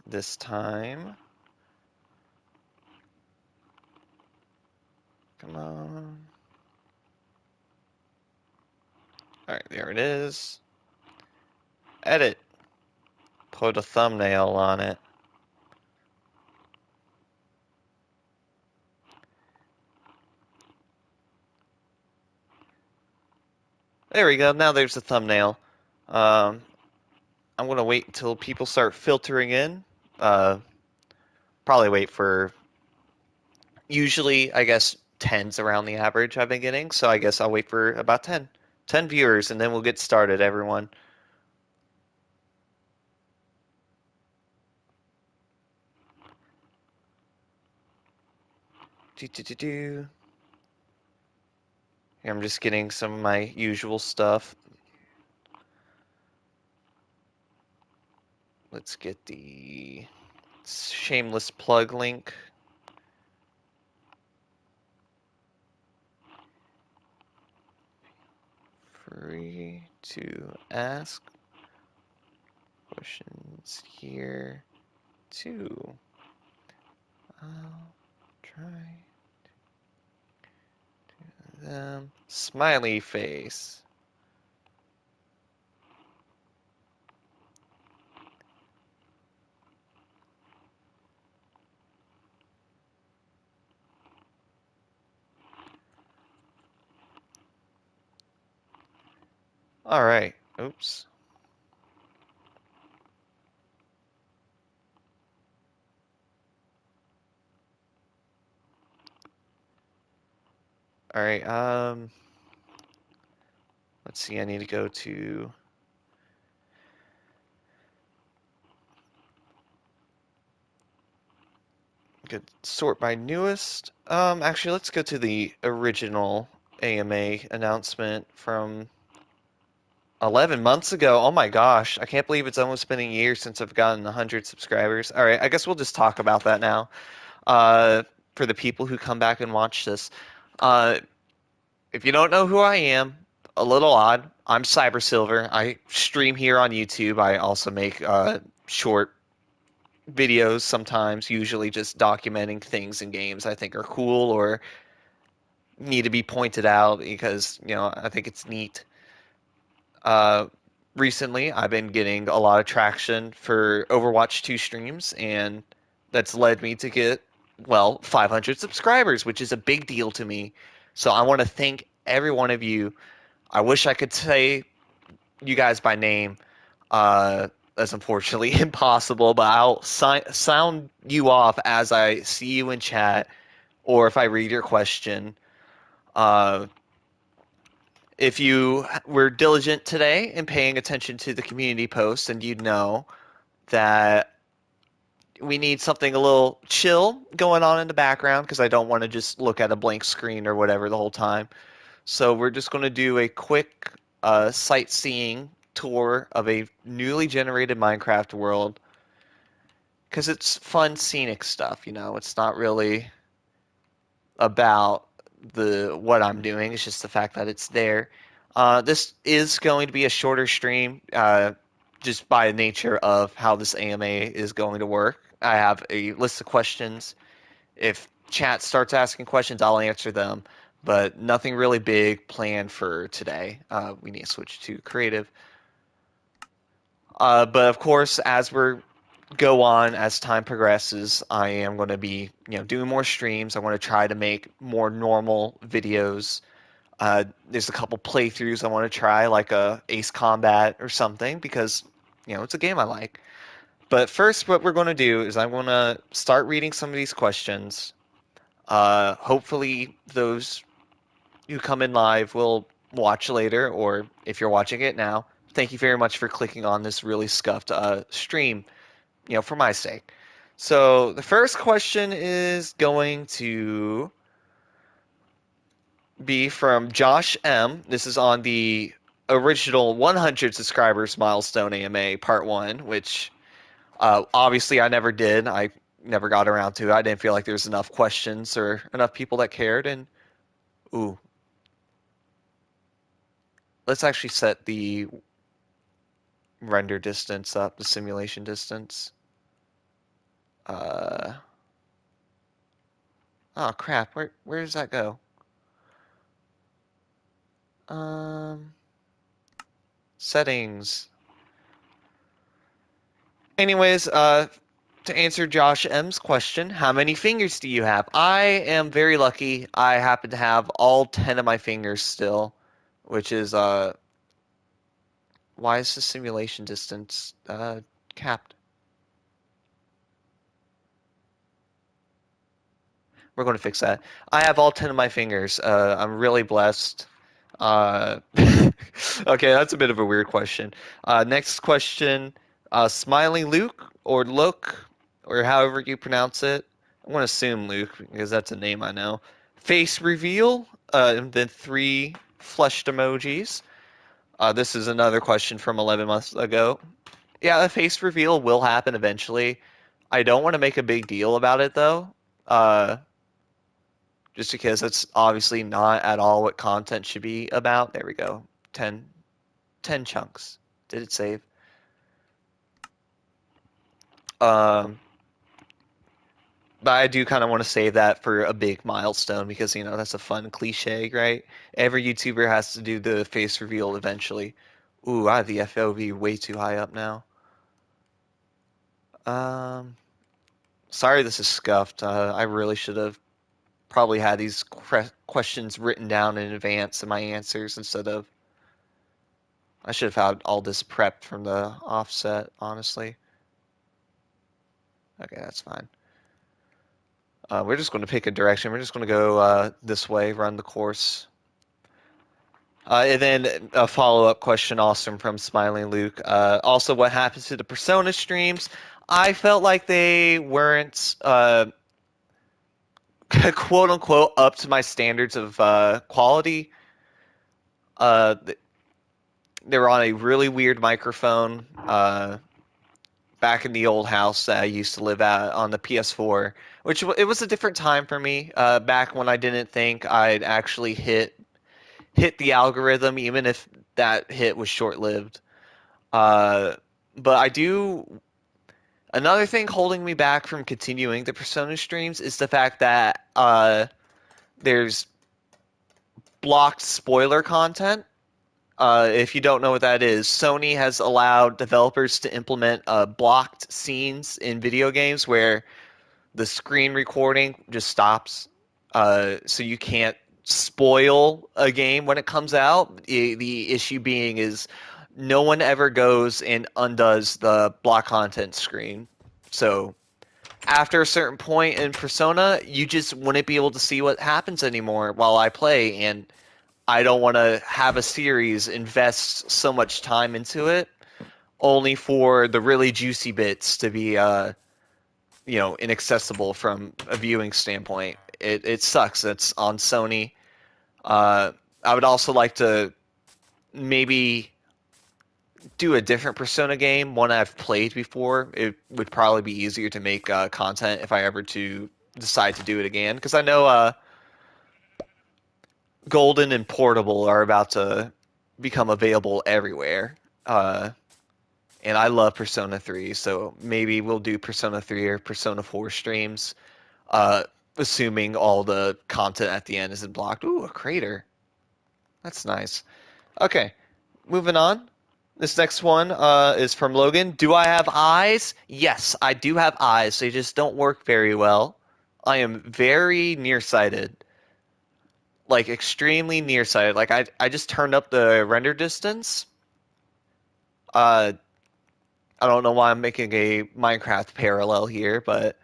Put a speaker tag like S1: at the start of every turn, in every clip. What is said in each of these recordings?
S1: this time. Come on. Alright, there it is. Edit. Put a thumbnail on it. There we go. Now there's a thumbnail. I'm gonna wait until people start filtering in. Probably wait for usually, I guess, 10's around the average I've been getting. So I guess I'll wait for about 10. 10 viewers, and then we'll get started, everyone. Do, do, do, do. Here, I'm just getting some of my usual stuff. Let's get the shameless plug link. Free to ask questions here too. I'll try them. Smiley face. All right. Oops. All right. Let's see. I need to go to. Good. Sort by newest. Actually, let's go to the original AMA announcement from 11 months ago. Oh my gosh. I can't believe it's almost been a year since I've gotten 100 subscribers. All right. I guess we'll just talk about that now. For the people who come back and watch this. Uh, if you don't know who I am, a little odd. I'm Cyber Silver. I stream here on YouTube. I also make short videos sometimes, usually just documenting things in games I think are cool or need to be pointed out because, I think it's neat. Uh, Recently, I've been getting a lot of traction for Overwatch 2 streams, and that's led me to get, well, 500 subscribers, which is a big deal to me. So I want to thank every one of you. I wish I could say you guys by name. That's unfortunately impossible, but I'll sound you off as I see you in chat or if I read your question. Uh, if you were diligent today in paying attention to the community posts, and you'd know that we need something a little chill going on in the background because I don't want to just look at a blank screen or whatever the whole time. So we're just going to do a quick sightseeing tour of a newly generated Minecraft world because it's fun, scenic stuff. It's not really about the what I'm doing. It's just the fact that it's there. This is going to be a shorter stream, just by the nature of how this AMA is going to work. I have a list of questions. If chat starts asking questions, I'll answer them, but nothing really big planned for today. We need to switch to creative. But of course, as we're go on as time progresses, I am going to be, doing more streams. I want to try to make more normal videos. There's a couple playthroughs I want to try, like a Ace Combat or something, because it's a game I like. But first, what we're going to do is I'm going to start reading some of these questions. Hopefully, those who come in live will watch later, or if you're watching it now, thank you very much for clicking on this really scuffed stream, for my sake. So the first question is going to be from Josh M. This is on the original 100 subscribers milestone AMA part one, which obviously I never did. I never got around to. I didn't feel like there was enough questions or enough people that cared. And ooh, let's actually set the render distance up, the simulation distance. Uh, oh crap, where does that go? Um, Settings. Anyways, to answer Josh M's question, how many fingers do you have? I am very lucky. I happen to have all 10 of my fingers still, which is why is the simulation distance capped? We're going to fix that. I have all 10 of my fingers. I'm really blessed. Uh, okay, that's a bit of a weird question. Next question, Smiling Luke or Luke, or however you pronounce it. I'm going to assume Luke because that's a name I know. Face reveal, and then three fleshed emojis. This is another question from 11 months ago. Yeah, a face reveal will happen eventually. I don't want to make a big deal about it though. Uh, just because that's obviously not at all what content should be about. There we go. 10 chunks. Did it save? Um, but I do kind of want to save that for a big milestone because, that's a fun cliche, right? Every YouTuber has to do the face reveal eventually. Ooh, I have the FOV way too high up now. Um, Sorry this is scuffed. I really should have probably had these questions written down in advance and my answers instead of I should have had all this prepped from the offset, honestly. Okay, that's fine. We're just going to pick a direction. We're just going to go this way, run the course. And then a follow-up question, awesome, from Smiling Luke. Also, what happens to the Persona streams? I felt like they weren't, quote unquote, up to my standards of quality. Uh, they were on a really weird microphone. Back in the old house that I used to live at on the PS4, which it was a different time for me. Back when I didn't think I'd actually hit the algorithm, even if that hit was short lived. Uh, but I do. Another thing holding me back from continuing the Persona streams is the fact that there's blocked spoiler content. If you don't know what that is, Sony has allowed developers to implement blocked scenes in video games where the screen recording just stops. So you can't spoil a game when it comes out. The issue being is no one ever goes and undoes the block content screen. So after a certain point in Persona, you just wouldn't be able to see what happens anymore while I play, and I don't want to have a series invest so much time into it only for the really juicy bits to be inaccessible from a viewing standpoint. It sucks. It's on Sony. I would also like to maybe do a different Persona game, one I've played before. It would probably be easier to make content if I ever to decide to do it again, because I know Golden and Portable are about to become available everywhere. And I love Persona 3, so maybe we'll do Persona 3 or Persona 4 streams. Uh, Assuming all the content at the end isn't blocked. Ooh, a crater. That's nice. Okay, moving on. This next one is from Logan. Do I have eyes? Yes, I do have eyes. They just don't work very well. I am very nearsighted. Like, extremely nearsighted. Like, I just turned up the render distance. Uh, I don't know why I'm making a Minecraft parallel here, but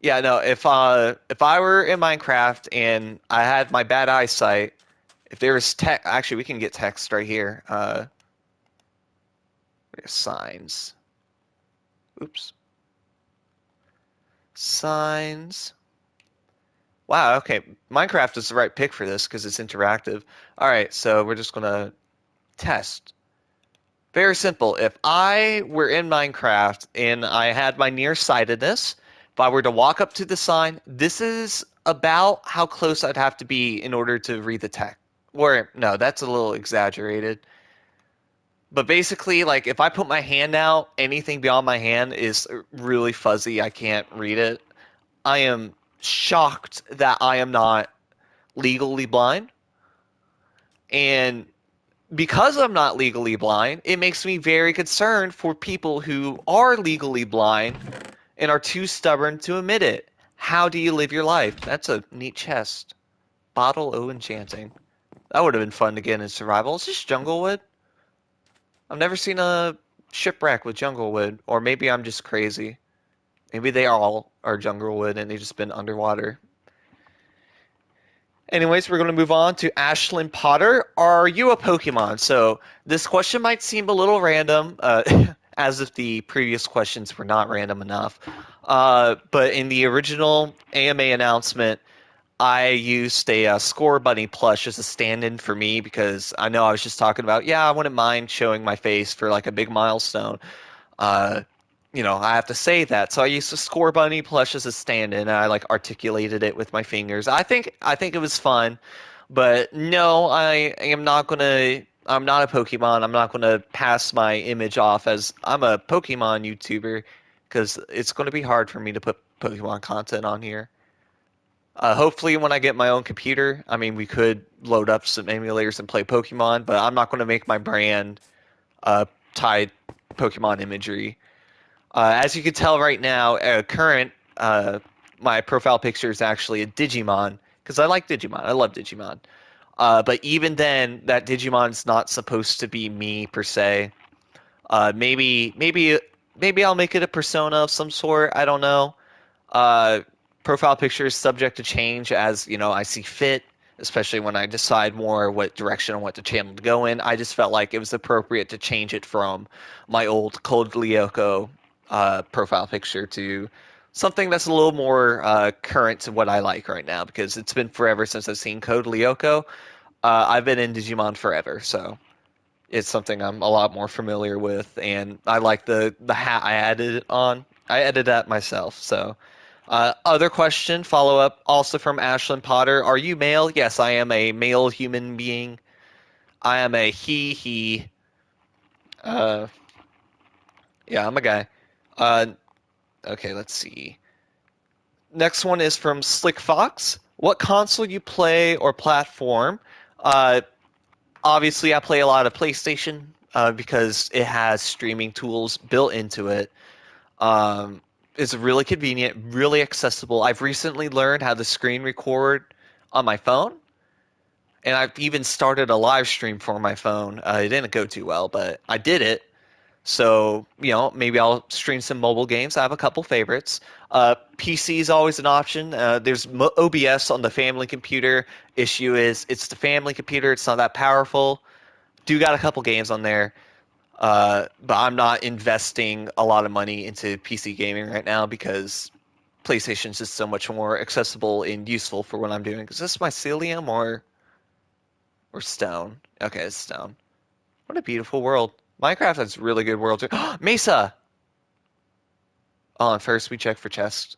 S1: yeah, no, if I were in Minecraft and I had my bad eyesight, if there was text, actually we can get text right here. Signs. Oops. Signs. Wow, okay. Minecraft is the right pick for this because it's interactive. All right, so we're just gonna test. Very simple. If I were in Minecraft and I had my nearsightedness, if I were to walk up to the sign, this is about how close I'd have to be in order to read the text. Or, no, that's a little exaggerated. But basically, like if I put my hand out, anything beyond my hand is really fuzzy. I can't read it. I am shocked that I am not legally blind. And because I'm not legally blind, it makes me very concerned for people who are legally blind and are too stubborn to admit it. How do you live your life? That's a neat chest. Bottle O enchanting. That would have been fun to get in survival. Is this Junglewood? I've never seen a shipwreck with Junglewood, or maybe I'm just crazy. Maybe they all are Junglewood and they've just been underwater. Anyways, we're going to move on to Ashlyn Potter. Are you a Pokemon? So this question might seem a little random, as if the previous questions were not random enough. But in the original AMA announcement, I used a Score Bunny plush as a stand-in for me because I know I was just talking about, yeah, I wouldn't mind showing my face for like a big milestone. Uh, I have to say that. So I used a Score Bunny plush as a stand-in, and I like articulated it with my fingers. I think it was fun, but no, I am not gonna. I'm not a Pokemon. I'm not gonna pass my image off as I'm a Pokemon YouTuber because it's gonna be hard for me to put Pokemon content on here. Hopefully, when I get my own computer, I mean, we could load up some emulators and play Pokemon, but I'm not going to make my brand uh, tied Pokemon imagery. As you can tell right now, current my profile picture is actually a Digimon because I like Digimon. I love Digimon. But even then, that Digimon's not supposed to be me per se. Maybe I'll make it a persona of some sort. I don't know. Uh, Profile picture is subject to change as I see fit, especially when I decide more what direction I want the channel to go in. I just felt like it was appropriate to change it from my old Cold Lyoko profile picture to something that's a little more current to what I like right now because it's been forever since I've seen Code Lyoko. I've been in Digimon forever, so it's something I'm a lot more familiar with, and I like the hat I added it on. I edited that myself, so. Other question, follow up, also from Ashlyn Potter. Are you male? Yes, I am a male human being. I am a he. Uh, yeah, I'm a guy. Uh, okay, let's see. Next one is from Slick Fox. What console you play or platform? Uh, Obviously, I play a lot of PlayStation because it has streaming tools built into it. Um, it's really convenient, really accessible. I've recently learned how to screen record on my phone, and I've even started a live stream for my phone. It didn't go too well, but I did it. So, maybe I'll stream some mobile games. I have a couple favorites. PC is always an option. There's OBS on the family computer. Issue is it's the family computer. It's not that powerful. Do got a couple games on there. But I'm not investing a lot of money into PC gaming right now because PlayStation's just so much more accessible and useful for what I'm doing. Is this mycelium or stone? Okay, it's stone. What a beautiful world. Minecraft has really good world too. Mesa! Oh, and first we check for chests.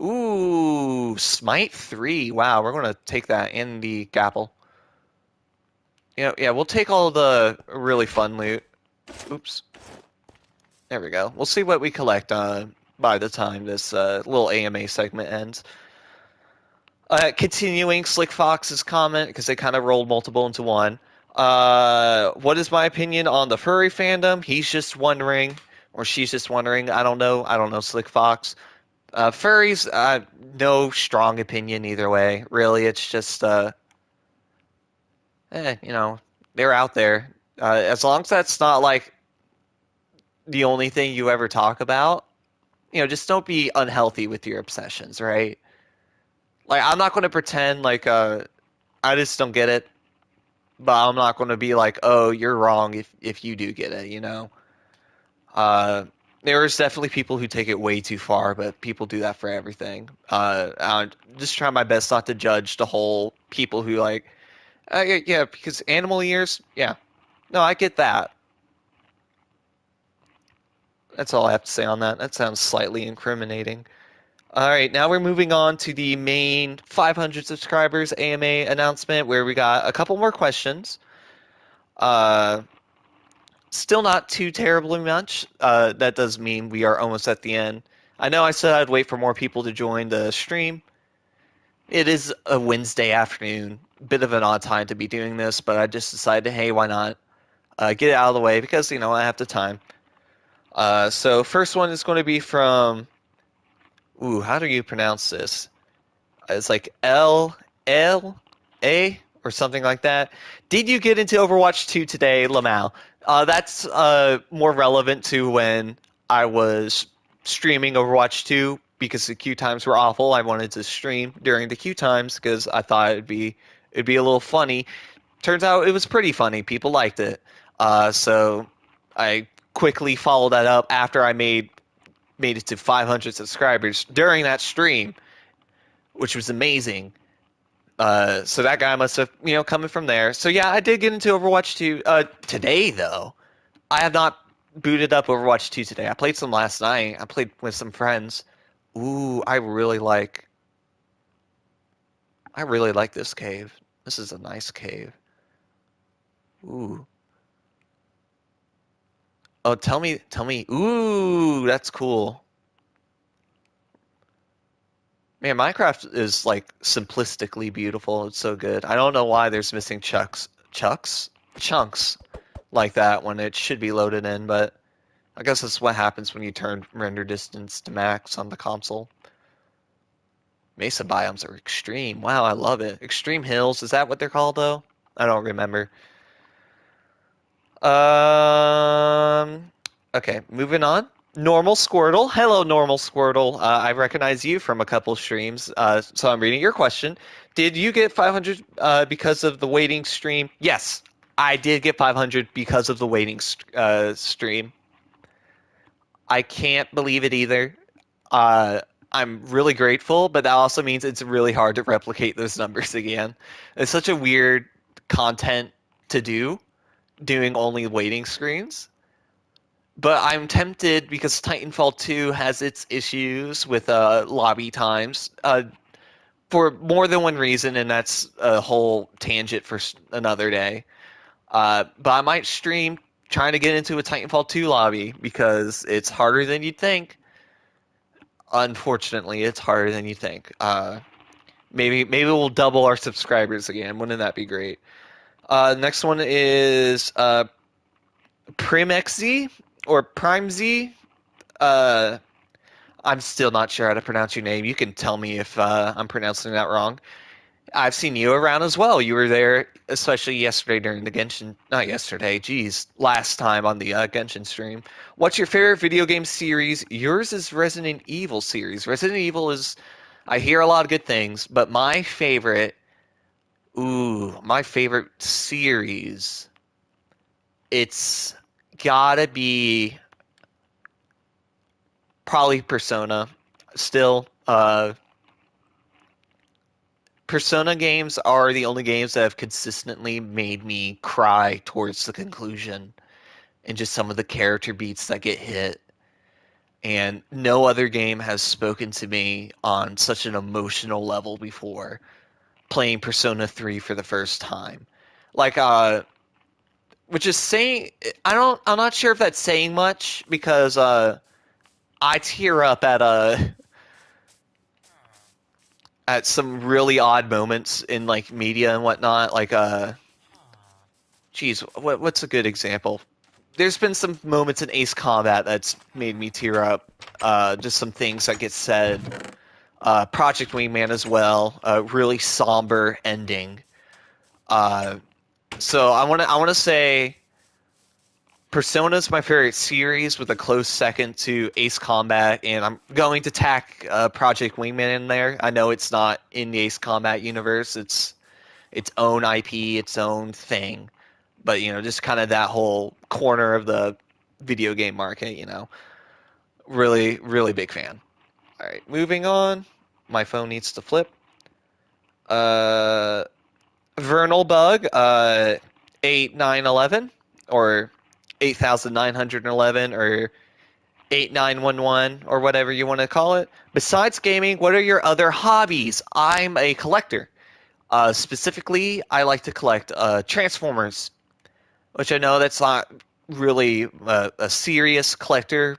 S1: Ooh, Smite 3. Wow, we're gonna take that in the Gapple. Yeah, we'll take all the really fun loot. Oops. There we go. We'll see what we collect by the time this little AMA segment ends. Continuing Slick Fox's comment, because they kind of rolled multiple into one. What is my opinion on the furry fandom? He's just wondering, or she's just wondering. I don't know. I don't know, Slick Fox. Furries, no strong opinion either way. Really, it's just, they're out there. As long as that's not like the only thing you ever talk about, just don't be unhealthy with your obsessions, right? Like, I'm not going to pretend like I just don't get it, but I'm not going to be like, oh, you're wrong if you do get it, you know? Uh, there's definitely people who take it way too far, but people do that for everything. I'm just trying my best not to judge the whole people who like, yeah, because animal ears, yeah. No, I get that. That's all I have to say on that. That sounds slightly incriminating. All right, now we're moving on to the main 500 subscribers AMA announcement where we got a couple more questions. Uh, Still not too terribly much. That does mean we are almost at the end. I know I said I'd wait for more people to join the stream. It is a Wednesday afternoon, bit of an odd time to be doing this, but I just decided, hey, why not get it out of the way because I have the time. So first one is going to be from, how do you pronounce this? It's like L or something like that. Did you get into Overwatch 2 today, Lamau? That's more relevant to when I was streaming Overwatch 2 because the queue times were awful. I wanted to stream during the queue times because I thought it'd be a little funny. Turns out it was pretty funny. People liked it. So I quickly followed that up after I made it to 500 subscribers during that stream, which was amazing. So that guy must have, coming from there. So yeah, I did get into Overwatch 2 today though. I have not booted up Overwatch 2 today. I played some last night. I played with some friends. Ooh, I really like this cave. This is a nice cave. Ooh. Oh, tell me. Ooh, that's cool. Man, Minecraft is like simplistically beautiful. It's so good. I don't know why there's missing chunks like that when it should be loaded in, but I guess that's what happens when you turn render distance to max on the console. Mesa biomes are extreme. Wow, I love it. Extreme hills, is that what they're called though? I don't remember. Um, okay, moving on. Normal Squirtle. Hello, Normal Squirtle. I recognize you from a couple streams, so I'm reading your question. Did you get 500 because of the waiting stream? Yes, I did get 500 because of the waiting stream. I can't believe it either. Uh, I'm really grateful, but that also means it's really hard to replicate those numbers again. It's such a weird content to do, doing only waiting screens. But I'm tempted because Titanfall 2 has its issues with lobby times for more than one reason, and that's a whole tangent for another day. But I might stream trying to get into a Titanfall 2 lobby because it's harder than you'd think. Unfortunately, it's harder than you think. Maybe we'll double our subscribers again. Wouldn't that be great? Next one is PrimXZ or PrimeZ. Uh, I'm still not sure how to pronounce your name. You can tell me if I'm pronouncing that wrong. I've seen you around as well. You were there, especially yesterday during the Genshin. Not yesterday, geez, last time on the Genshin stream. What's your favorite video game series? Yours is Resident Evil series. Resident Evil is, I hear a lot of good things, but my favorite series, it's gotta be probably Persona. Still, Persona games are the only games that have consistently made me cry towards the conclusion and just some of the character beats that get hit. And no other game has spoken to me on such an emotional level before playing Persona 3 for the first time. Like, which is saying, I'm not sure if that's saying much because, I tear up at some really odd moments in like media and whatnot. Like, geez, what's a good example? There's been some moments in Ace Combat that's made me tear up. Just some things that get said. Project Wingman as well. Really somber ending. Uh, so I want to say Persona's my favorite series with a close second to Ace Combat, and I'm going to tack Project Wingman in there. I know it's not in the Ace Combat universe. It's its own IP, its own thing. But just kind of that whole corner of the video game market. Really, really big fan. All right, moving on. My phone needs to flip. Uh, Vernal Bug, 8911 or 8911 or 8911 or whatever you want to call it. Besides gaming, what are your other hobbies? I'm a collector. Specifically, I like to collect Transformers, which I know that's not really a serious collector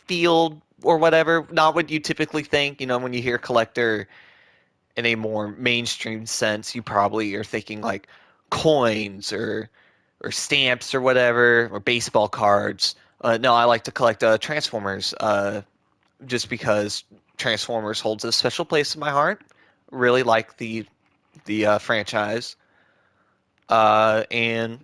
S1: field or whatever. Not what you typically think. You know, when you hear collector in a more mainstream sense, you probably are thinking like coins or stamps or whatever or baseball cards. No, I like to collect Transformers just because Transformers holds a special place in my heart. Really like the franchise, and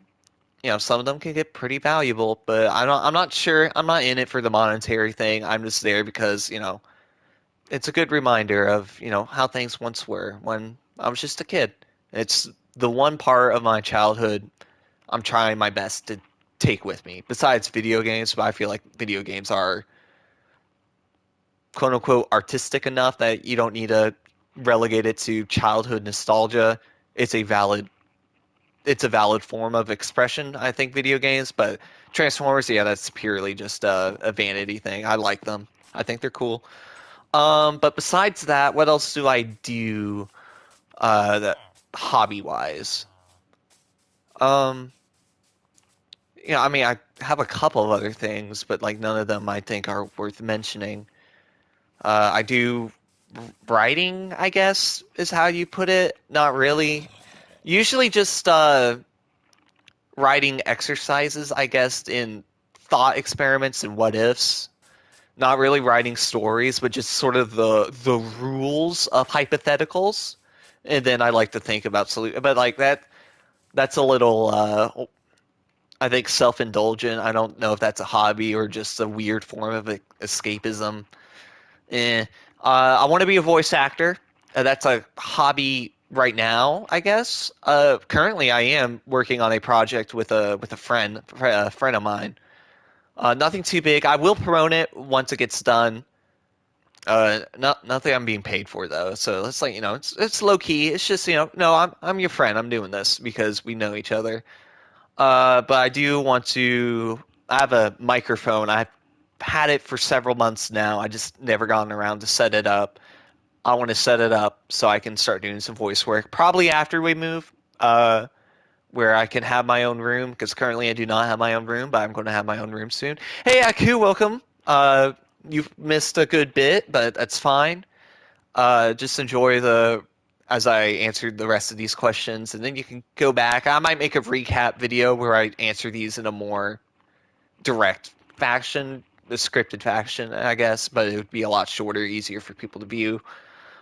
S1: some of them can get pretty valuable, but I'm not sure. I'm not in it for the monetary thing. I'm just there because it's a good reminder of how things once were when I was just a kid. It's the one part of my childhood I'm trying my best to take with me. Besides video games, but I feel like video games are quote unquote artistic enough that you don't need to relegate it to childhood nostalgia. It's a valid it's a valid form of expression, I think, video games, but Transformers, yeah, that's purely just a vanity thing. I like them. I think they're cool. But besides that, what else do I do that hobby wise? Um, I mean, I have a couple of other things, but like none of them I think are worth mentioning. I do writing, I guess, is how you put it. Not really. Usually just writing exercises, I guess, in thought experiments and what ifs. Not really writing stories, but just sort of the rules of hypotheticals. And then I like to think about solution, but like that's a little I think self-indulgent. I don't know if that's a hobby or just a weird form of escapism. Eh. I want to be a voice actor. That's a hobby right now, I guess. Currently, I am working on a project with a friend of mine. Nothing too big. I will promote it once it gets done. Nothing I'm being paid for though. So it's like it's low key. It's just no, I'm your friend. I'm doing this because we know each other. But I do want to. I have a microphone. I've had it for several months now. I just never gotten around to set it up. I want to set it up so I can start doing some voice work. Probably after we move, where I can have my own room. Because currently I do not have my own room, but I'm going to have my own room soon. Hey, Aku, welcome. You've missed a good bit, but that's fine. Just enjoy as I answered the rest of these questions, and then you can go back. I might make a recap video where I answer these in a more direct fashion, the scripted fashion, I guess, but it would be a lot shorter, easier for people to view.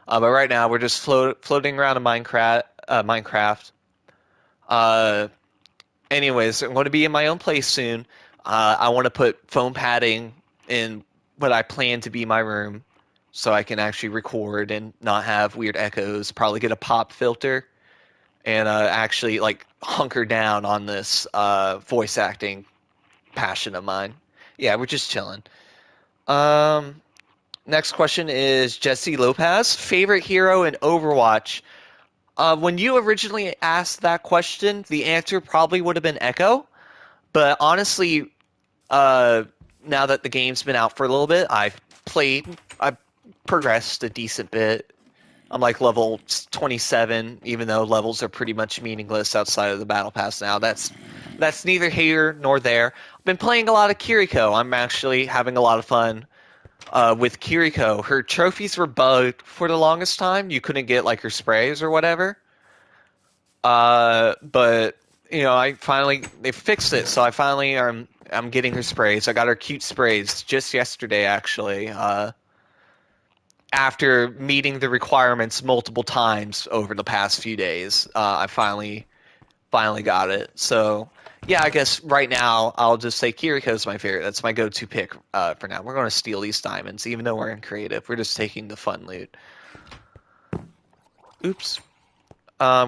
S1: But right now, we're just floating around in Minecraft. Uh, Anyways, I'm going to be in my own place soon. I want to put foam padding in what I plan to be my room so I can actually record and not have weird echoes. Probably get a pop filter and actually like hunker down on this voice acting passion of mine. Yeah, we're just chilling. Um, Next question is Jesse Lopez, favorite hero in Overwatch. When you originally asked that question, the answer probably would have been Echo. But honestly, uh, now that the game's been out for a little bit, I've progressed a decent bit. I'm like level 27, even though levels are pretty much meaningless outside of the battle pass now. That's neither here nor there. I've been playing a lot of Kiriko. I'm actually having a lot of fun with Kiriko. Her trophies were bugged for the longest time. You couldn't get like her sprays or whatever. But I finally they fixed it, so I finally I'm getting her sprays. I got her cute sprays just yesterday, actually. After meeting the requirements multiple times over the past few days, I finally got it. So yeah, I guess right now I'll just say Kiriko's my favorite. That's my go-to pick for now. We're going to steal these diamonds, even though we're in creative. We're just taking the fun loot. Oops.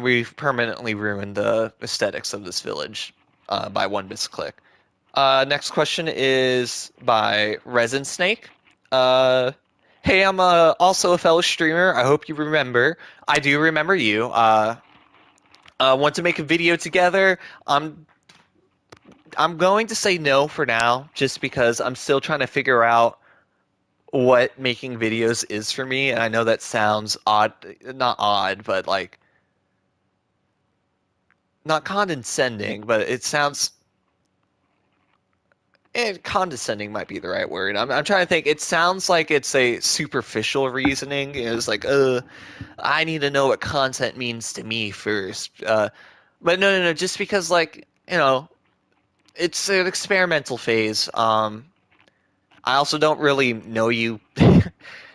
S1: We've permanently ruined the aesthetics of this village by one misclick. Next question is by Resin Snake. Hey, I'm also a fellow streamer. I hope you remember. I do remember you. Want to make a video together? I'm going to say no for now, just because I'm still trying to figure out what making videos is for me. And I know that sounds odd, not odd, but like not condescending, but it sounds condescending might be the right word. I'm trying to think. It sounds like it's a superficial reasoning. It's like, I need to know what content means to me first. But no, no, no. Just because, like, it's an experimental phase. I also don't really know you.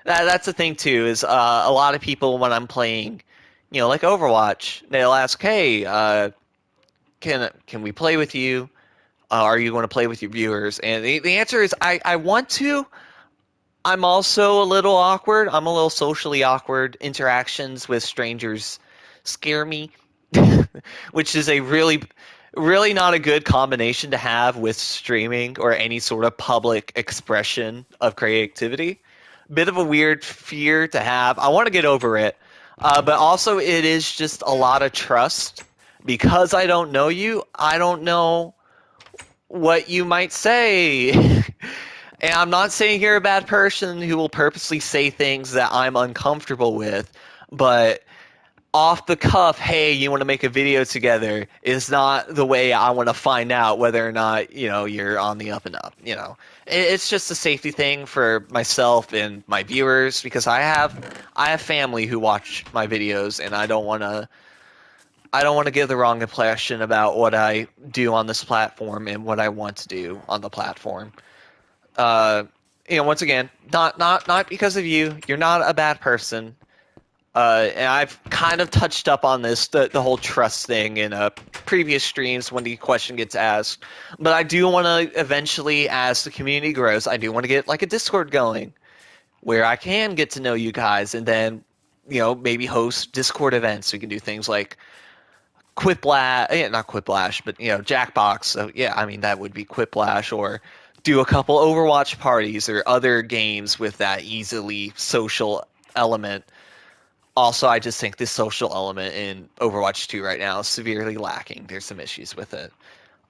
S1: That's the thing too. Is a lot of people when I'm playing, like Overwatch, they'll ask, "Hey, can we play with you? Are you going to play with your viewers?" And the answer is, I want to. I'm also a little awkward. I'm a little socially awkward. Interactions with strangers scare me, which is a really, really not a good combination to have with streaming or any sort of public expression of creativity. Bit of a weird fear to have. I want to get over it. But also, it is just a lot of trust. Because I don't know you, I don't know what you might say. And I'm not saying you're a bad person who will purposely say things that I'm uncomfortable with, but off the cuff, hey, you want to make a video together is not the way I want to find out whether or not, you're on the up and up, It's just a safety thing for myself and my viewers because I have family who watch my videos and I don't want to give the wrong impression about what I do on this platform and what I want to do on the platform. Uh, once again, not because of you. You're not a bad person. And I've kind of touched up on this, the whole trust thing in previous streams when the question gets asked. But I do want to eventually, as the community grows, I do want to get like a Discord going where I can get to know you guys and then, maybe host Discord events. We can do things like Quiplash, yeah, not Quiplash, but Jackbox. So yeah, I mean that would be Quiplash, or do a couple Overwatch parties or other games with that easily social element. Also, I just think this social element in Overwatch 2 right now is severely lacking. There's some issues with it.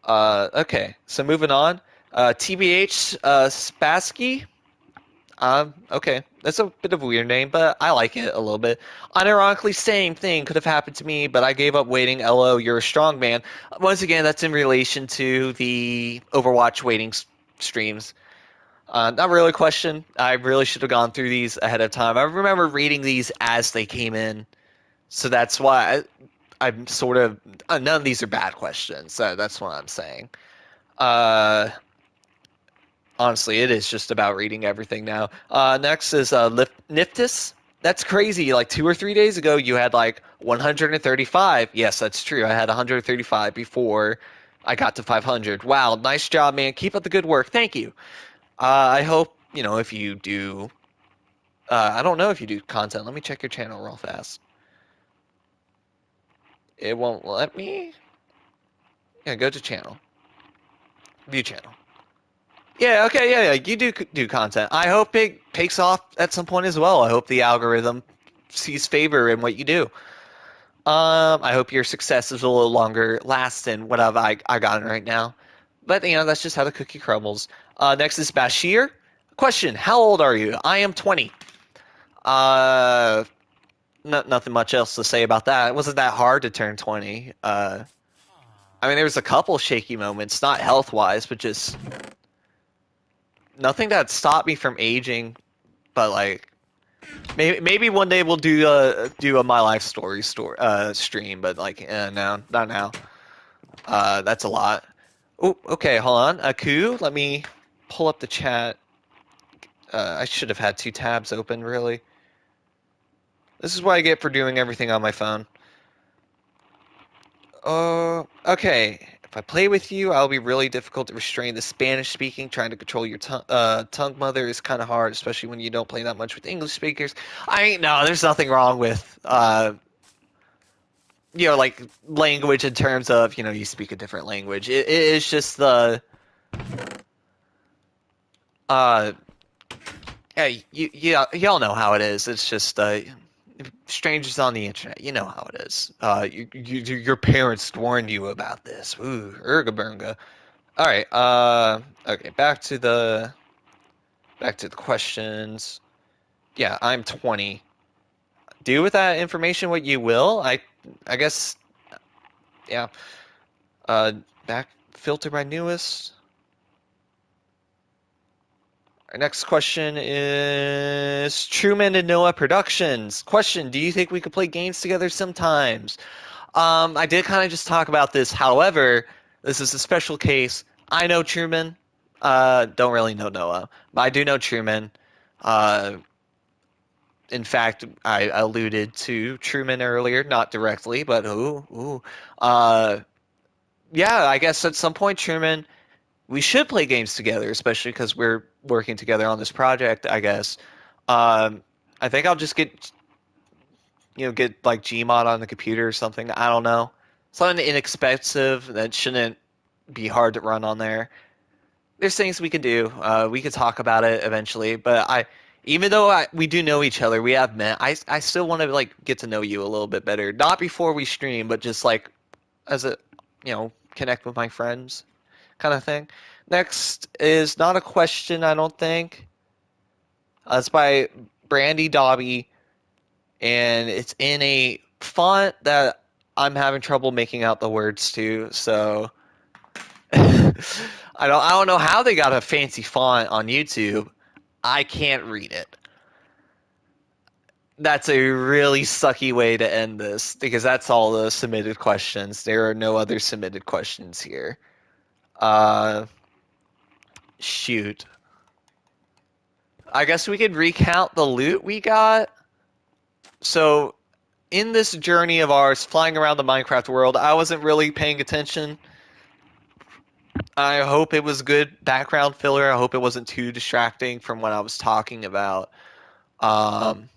S1: Okay, so moving on. TBH Spassky. Okay. That's a bit of a weird name, but I like it a little bit. Unironically, same thing could have happened to me, but I gave up waiting. LO, you're a strong man. Once again, that's in relation to the Overwatch waiting streams. Not really a question. I really should have gone through these ahead of time. I remember reading these as they came in, so that's why I'm sort of. None of these are bad questions, so that's what I'm saying. Uh, Honestly, it is just about reading everything now. Next is Niftis. That's crazy. Like 2 or 3 days ago, you had like 135. Yes, that's true. I had 135 before I got to 500. Wow, nice job, man. Keep up the good work. Thank you. I hope, if you do. I don't know if you do content. Let me check your channel real fast. It won't let me. Yeah, go to channel. View channel. Yeah, okay, yeah, you do content. I hope it takes off at some point as well. I hope the algorithm sees favor in what you do. I hope your success is a little longer lasting what I got right now. But that's just how the cookie crumbles. Next is Bashir. Question: How old are you? I am 20. Uh, Nothing much else to say about that. It wasn't that hard to turn 20. I mean, there was a couple shaky moments, not health wise, but just nothing that stopped me from aging. But like maybe one day we'll do a my life story stream, but like no, not now. That's a lot. Oh, okay, hold on. Aku, let me pull up the chat. I should have had two tabs open, really. This is what I get for doing everything on my phone. Okay. If I play with you, I'll be really difficult to restrain the Spanish speaking. Trying to control your tongue mother is kind of hard, especially when you don't play that much with English speakers. No, there's nothing wrong with like language in terms of you speak a different language. It is just the uh yeah y'all know how it is. It's just strangers on the internet. You know how it is. Your parents warned you about this. Ooh, erga All right. Okay. Back to the questions. Yeah, I'm 20. Do with that information what you will. I guess. Yeah. Uh, back filter by newest. Our next question is Truman and Noah Productions. Question: Do you think we could play games together sometimes? I did kind of just talk about this. However, this is a special case. I know Truman. Don't really know Noah, but I do know Truman. Uh, in fact, I alluded to Truman earlier, not directly, but ooh. Uh, yeah, I guess at some point, Truman, we should play games together, especially because we're working together on this project, I guess. Um, I think I'll just get like Gmod on the computer or something. I don't know. Something inexpensive that shouldn't be hard to run on there. There's things we can do. We could talk about it eventually, but even though we do know each other, we have met. I still want to like get to know you a little bit better. Not before we stream, but just like as a, connect with my friends kind of thing. Next is not a question, I don't think. It's by Brandy Dobby, and it's in a font that I'm having trouble making out the words to. So I don't know how they got a fancy font on YouTube. I can't read it. That's a really sucky way to end this because that's all the submitted questions. There are no other submitted questions here. Uh, Shoot. I guess we could recount the loot we got. So, in this journey of ours flying around the Minecraft world, I wasn't really paying attention. I hope it was good background filler. I hope it wasn't too distracting from what I was talking about. Um,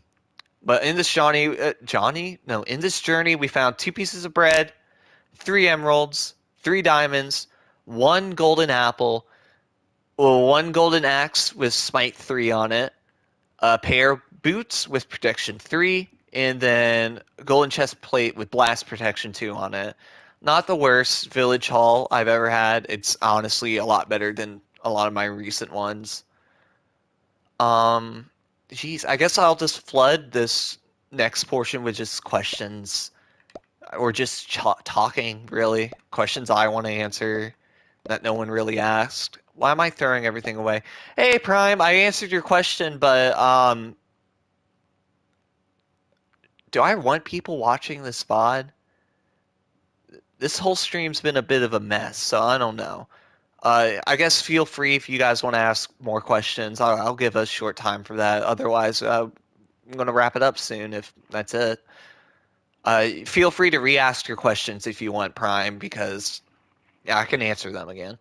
S1: but in this Johnny? No, in this journey, we found 2 pieces of bread, 3 emeralds, 3 diamonds, 1 golden apple, well, 1 golden axe with smite 3 on it, a pair of boots with protection 3, and then a golden chest plate with blast protection 2 on it. Not the worst village haul I've ever had. It's honestly a lot better than a lot of my recent ones. Um, Geez, I guess I'll just flood this next portion with just questions or just talking, really. Questions I want to answer that no one really asked. Why am I throwing everything away? Hey, Prime, I answered your question, but do I want people watching this VOD? This whole stream's been a bit of a mess, so I don't know. I guess feel free if you guys want to ask more questions. I'll give a short time for that. Otherwise, I'm going to wrap it up soon if that's it. Feel free to re-ask your questions if you want, Prime, because yeah, I can answer them again.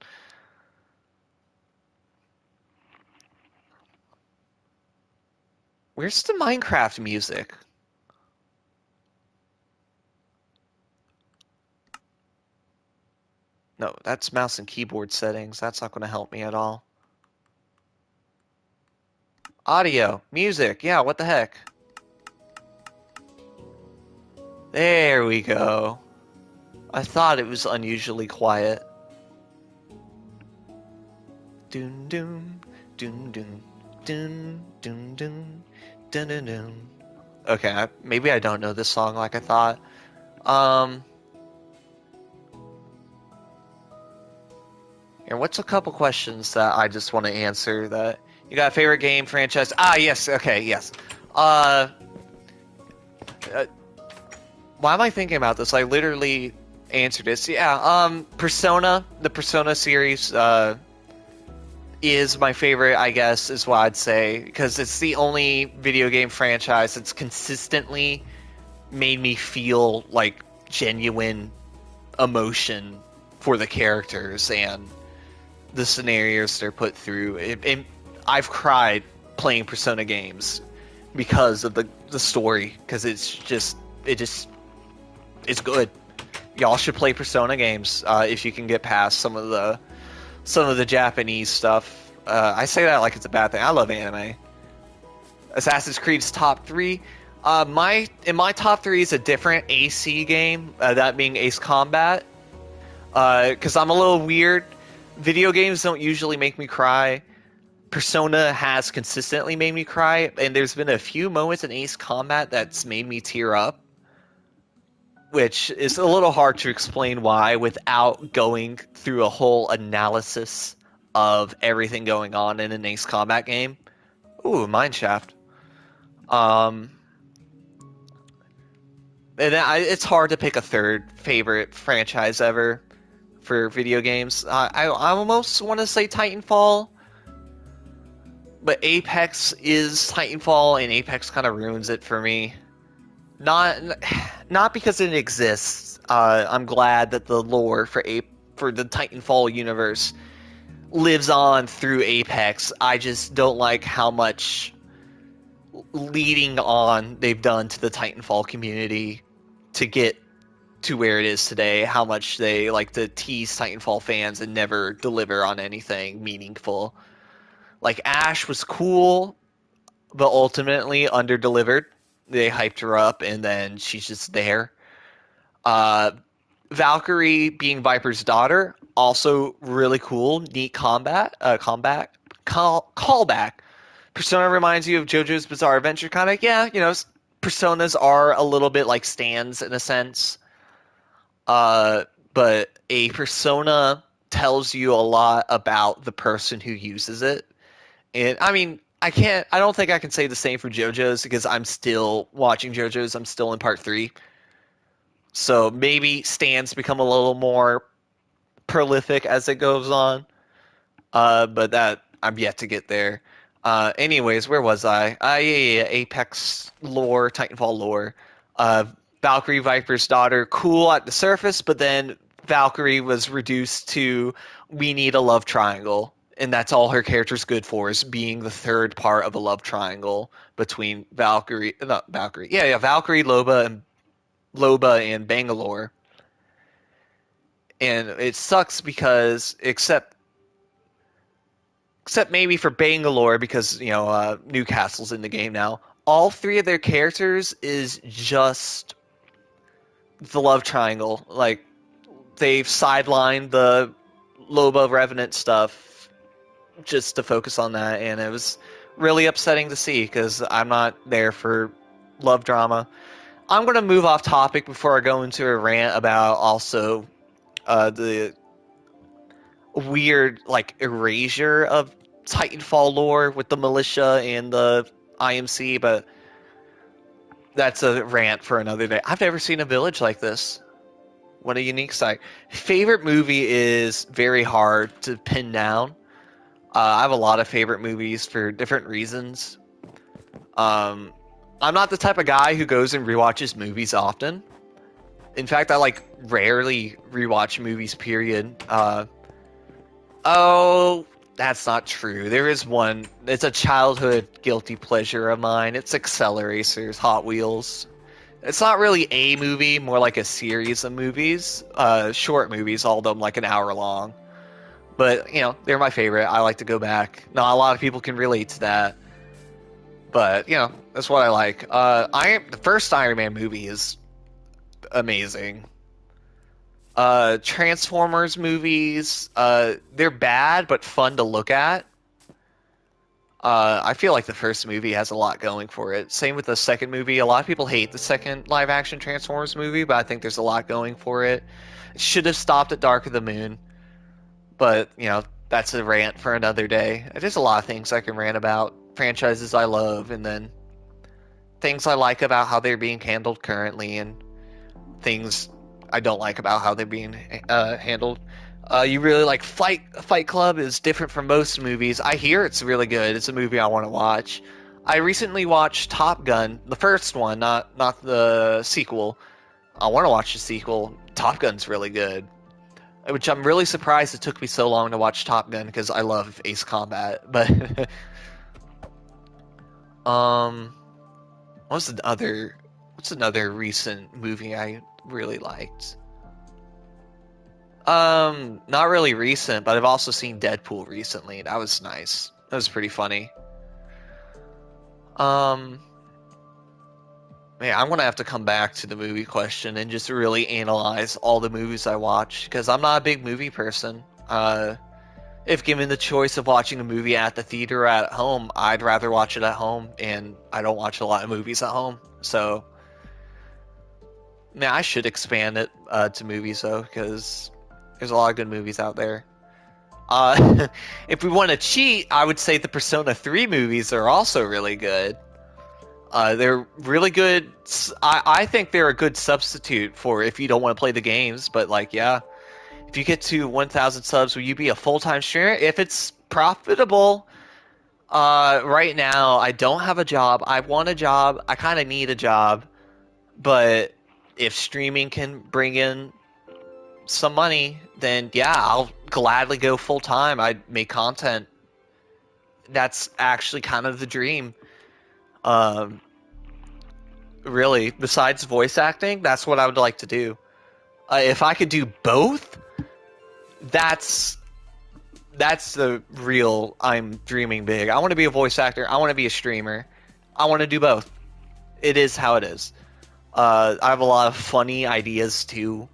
S1: Where's the Minecraft music? No, that's mouse and keyboard settings. That's not going to help me at all. Audio, music, yeah, what the heck? There we go. I thought it was unusually quiet. Doom doom doom doom doom doom doom doom doom doom. Okay, maybe I don't know this song like I thought. Um, and what's a couple questions that I just want to answer that you got a favorite game franchise? Ah, yes, okay, yes. Uh, uh why am I thinking about this? I literally answered this. Yeah, Persona, the Persona series, is my favorite, I guess, is what I'd say, because it's the only video game franchise that's consistently made me feel like genuine emotion for the characters and the scenarios they're put through. I've cried playing Persona games because of the story, because it's good. Y'all should play Persona games if you can get past some of the Japanese stuff. I say that like it's a bad thing. I love anime. Assassin's Creed's top 3. In my top 3 is a different AC game, that being Ace Combat. Because I'm a little weird. Video games don't usually make me cry. Persona has consistently made me cry, and there's been a few moments in Ace Combat that's made me tear up, which is a little hard to explain why without going through a whole analysis of everything going on in an Ace Combat game. Ooh, Mineshaft. Um, and it's hard to pick a third favorite franchise ever for video games. I almost want to say Titanfall, but Apex is Titanfall, and Apex kind of ruins it for me. Not not because it exists. I'm glad that the lore for the Titanfall universe lives on through Apex. I just don't like how much leading on they've done to the Titanfall community to get to where it is today. How much they like to tease Titanfall fans and never deliver on anything meaningful. Like Ash was cool, but ultimately underdelivered. They hyped her up, and then she's just there. Uh, Valkyrie being Viper's daughter, also really cool, neat callback. Persona reminds you of JoJo's Bizarre Adventure, kind of. Yeah, personas are a little bit like stands in a sense. Uh, but a persona tells you a lot about the person who uses it. And I mean, I don't think I can say the same for JoJo's because I'm still watching JoJo's. I'm still in part 3. So maybe stands become a little more prolific as it goes on. But that I'm yet to get there. Anyways, where was I? Yeah, Apex lore, Titanfall lore. Uh, Valkyrie Viper's daughter, cool at the surface, but then Valkyrie was reduced to we need a love triangle, and that's all her character's good for is being the third part of a love triangle between Valkyrie, not Valkyrie, yeah, Valkyrie, Loba and Bangalore. And it sucks because except maybe for Bangalore because Newcastle's in the game now. All 3 of their characters is just the love triangle. Like they've sidelined the Loba Revenant stuff just to focus on that, and it was really upsetting to see because I'm not there for love drama. I'm gonna move off topic before I go into a rant about also the weird like erasure of Titanfall lore with the militia and the IMC, but that's a rant for another day. I've never seen a village like this. What a unique sight. Favorite movie is very hard to pin down. I have a lot of favorite movies for different reasons. Um, I'm not the type of guy who goes and rewatches movies often. In fact, I like rarely rewatch movies, period. Oh, that's not true. There is one. It's a childhood guilty pleasure of mine. It's Acceleracers, Hot Wheels. It's not really a movie, more like a series of movies. Short movies, all of them like an hour long. But, they're my favorite. I like to go back. Not a lot of people can relate to that. But, that's what I like. The first Iron Man movie is amazing. Transformers movies, they're bad but fun to look at. I feel like the first movie has a lot going for it. Same with the second movie. A lot of people hate the second live action Transformers movie, but I think there's a lot going for it. It should have stopped at Dark of the Moon, but that's a rant for another day. There's a lot of things I can rant about. Franchises I love, and then things I like about how they're being handled currently, and things I don't like about how they're being handled. You really like Fight Club is different from most movies. I hear it's really good. It's a movie I want to watch. I recently watched Top Gun, the first one, not the sequel. I want to watch the sequel. Top Gun's really good, which I'm really surprised it took me so long to watch Top Gun because I love Ace Combat. But what's another recent movie I really liked? Not really recent, but I've also seen Deadpool recently. That was nice. That was pretty funny. Man, I'm gonna have to come back to the movie question and just really analyze all the movies I watch because I'm not a big movie person. If given the choice of watching a movie at the theater or at home, I'd rather watch it at home, and I don't watch a lot of movies at home. So, yeah, I should expand it to movies though, because there's a lot of good movies out there. If we want to cheat, I would say the Persona 3 movies are also really good. They're really good. I think they're a good substitute for if you don't want to play the games. But like, yeah, if you get to 1,000 subs, will you be a full-time streamer? If it's profitable, right now I don't have a job. I want a job. I kind of need a job. But if streaming can bring in some money, then yeah, I'll gladly go full-time. I'd make content. That's actually kind of the dream. Um, really, besides voice acting, that's what I would like to do. If I could do both, that's the real I'm dreaming big. I want to be a voice actor. I want to be a streamer. I want to do both. It is how it is. I have a lot of funny ideas too.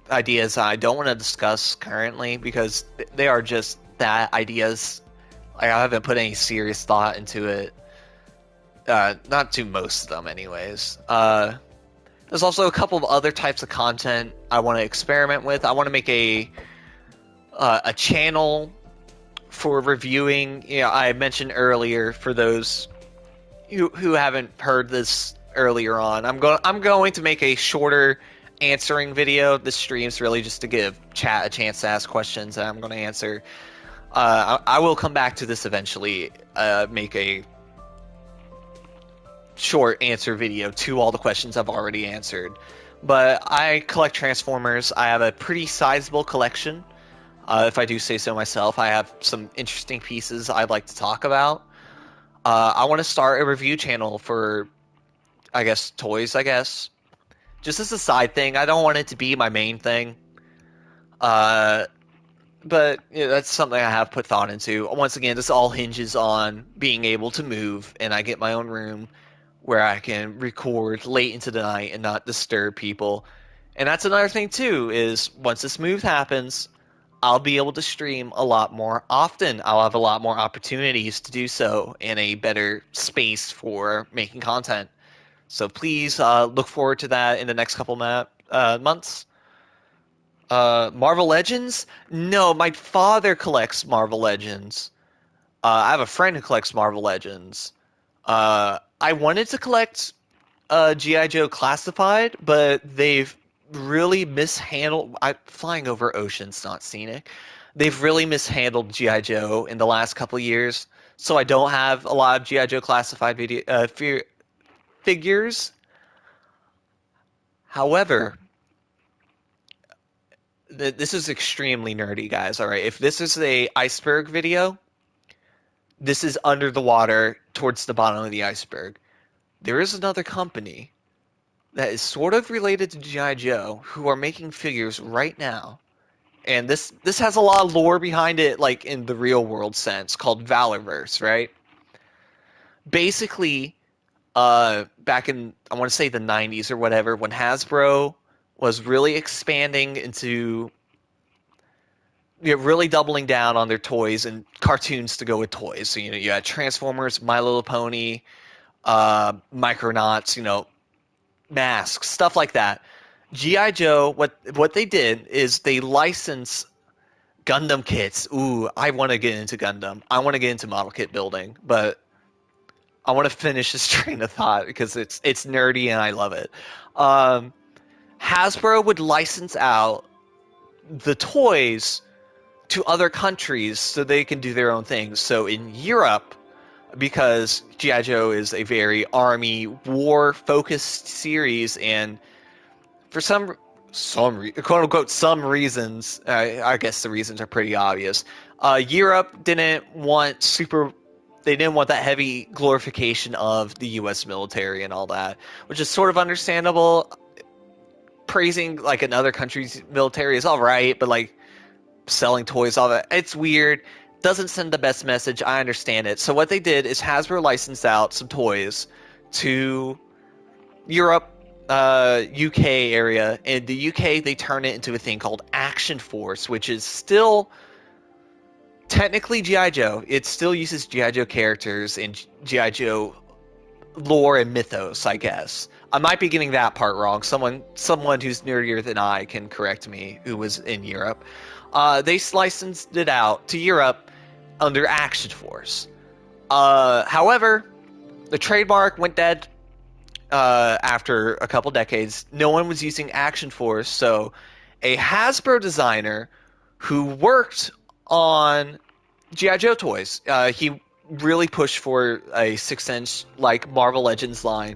S1: Ideas I don't want to discuss currently because they are just that ideas. Like, I haven't put any serious thought into it. Not to most of them, anyways. There's also a couple of other types of content I want to experiment with. I want to make a channel for reviewing. You know, I mentioned earlier, for those who haven't heard this earlier on, I'm going to make a shorter answering video. This stream's really just to give chat a chance to ask questions, and I'm going to answer. I will come back to this eventually. Make a short answer video to all the questions I've already answered. But I collect Transformers. I have a pretty sizable collection. If I do say so myself, I have some interesting pieces I'd like to talk about. I want to start a review channel for, I guess, toys, I guess. Just as a side thing. I don't want it to be my main thing. But you know, that's something I have put thought into. Once again, this all hinges on being able to move, and I get my own room where I can record late into the night and not disturb people. And that's another thing too, is once this move happens, I'll be able to stream a lot more often. I'll have a lot more opportunities to do so in a better space for making content. So please look forward to that in the next couple months. Marvel Legends? No, my father collects Marvel Legends. I have a friend who collects Marvel Legends. I wanted to collect G.I. Joe Classified, but they've really mishandled. Flying over oceans, not scenic. They've really mishandled G.I. Joe in the last couple of years, so I don't have a lot of G.I. Joe Classified figures. However, this is extremely nerdy, guys. All right, if this is a iceberg video, this is under the water towards the bottom of the iceberg. There is another company that is sort of related to G.I. Joe who are making figures right now. And this has a lot of lore behind it, like in the real world sense, called Valorverse, right? Basically, back in, I want to say the 90s or whatever, when Hasbro was really expanding into, you know, really doubling down on their toys and cartoons to go with toys. So, you know, you had Transformers, My Little Pony, Micronauts, you know, masks, stuff like that. G.I. Joe, what they did is they licensed Gundam kits. Ooh, I want to get into Gundam. I want to get into model kit building, but I want to finish this train of thought because it's nerdy and I love it. Hasbro would license out the toys to other countries so they can do their own things. So in Europe, because G.I. Joe is a very army war focused series, and for some quote unquote some reasons, I guess the reasons are pretty obvious. Europe didn't want they didn't want that heavy glorification of the U.S. military and all that, which is sort of understandable. Praising like another country's military is all right, but like selling toys, all that, it's weird. Doesn't send the best message. I understand it. So what they did is Hasbro licensed out some toys to Europe, UK area. In the UK, they turn it into a thing called Action Force, which is still technically G.I. Joe. It still uses G.I. Joe characters and G.I. Joe lore and mythos, I guess. I might be getting that part wrong. Someone who's nerdier than I can correct me, who was in Europe. They licensed it out to Europe under Action Force. However, the trademark went dead after a couple decades. No one was using Action Force, so a Hasbro designer who worked on G.I. Joe toys, he really pushed for a 6-inch like Marvel Legends line.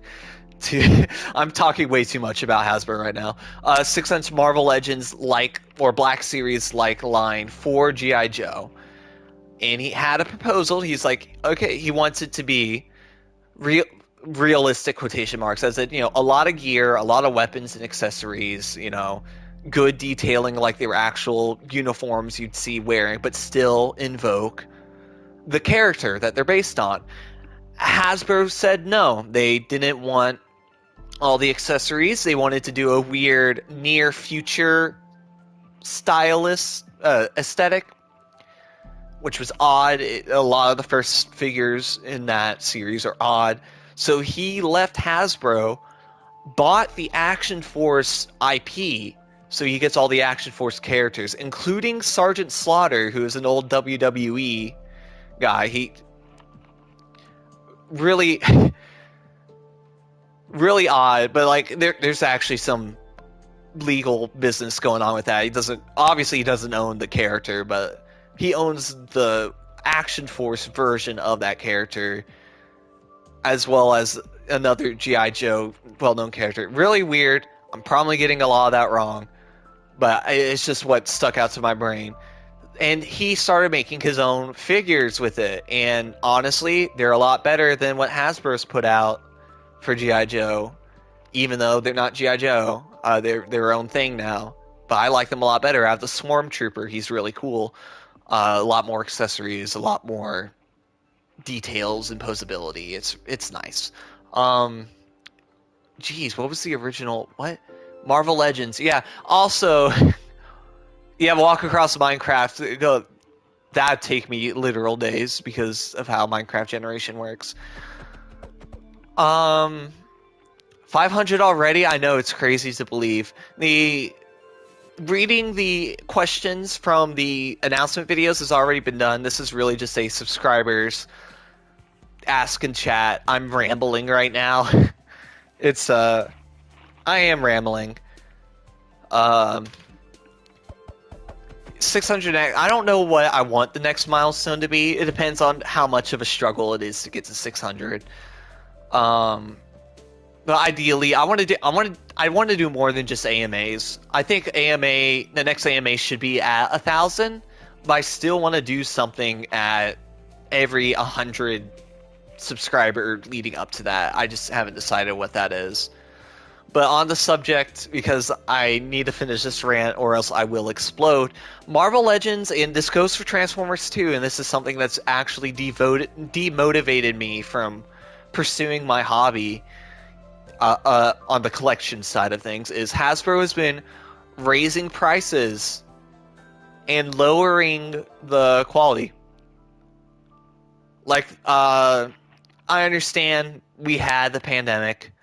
S1: I'm talking way too much about Hasbro right now. 6-inch Marvel Legends like or Black Series like line for G.I. Joe, and he had a proposal. He's like, okay, he wants it to be realistic quotation marks, as in, a lot of gear, a lot of weapons and accessories, good detailing like they were actual uniforms you'd see wearing, but still invoke the character that they're based on. Hasbro said no. They didn't want all the accessories. They wanted to do a weird near future stylist aesthetic, which was odd. A lot of the first figures in that series are odd. So he left Hasbro, bought the Action Force IP, so he gets all the Action Force characters, including Sergeant Slaughter, who is an old WWE guy. He really, really odd, but like there's actually some legal business going on with that. He doesn't own the character, but he owns the Action Force version of that character, as well as another G.I. Joe well-known character. Really weird. I'm probably getting a lot of that wrong, but it's just what stuck out to my brain. And he started making his own figures with it, and honestly, they're a lot better than what Hasbro's put out for G.I. Joe, even though they're not G.I. Joe. They're their own thing now, but I like them a lot better. I have the Swarm Trooper. He's really cool. A lot more accessories, a lot more details and posability. It's nice. Geez, what was the original? What? Marvel Legends. Yeah. Also, yeah, walk across Minecraft. That'd take me literal days because of how Minecraft generation works. 500 already. I know, it's crazy to believe. Reading the questions from the announcement videos has already been done. This is really just a subscribers ask in chat. I'm rambling right now. I am rambling. 600. I don't know what I want the next milestone to be. It depends on how much of a struggle it is to get to 600. But ideally, I want to do more than just AMAs. I think the next AMA should be at 1,000, but I still want to do something at every 100 subscriber leading up to that. I just haven't decided what that is. But on the subject, because I need to finish this rant or else I will explode, Marvel Legends, and this goes for Transformers too, and this is something that's actually demotivated me from pursuing my hobby on the collection side of things, is Hasbro has been raising prices and lowering the quality. Like, I understand we had the pandemic.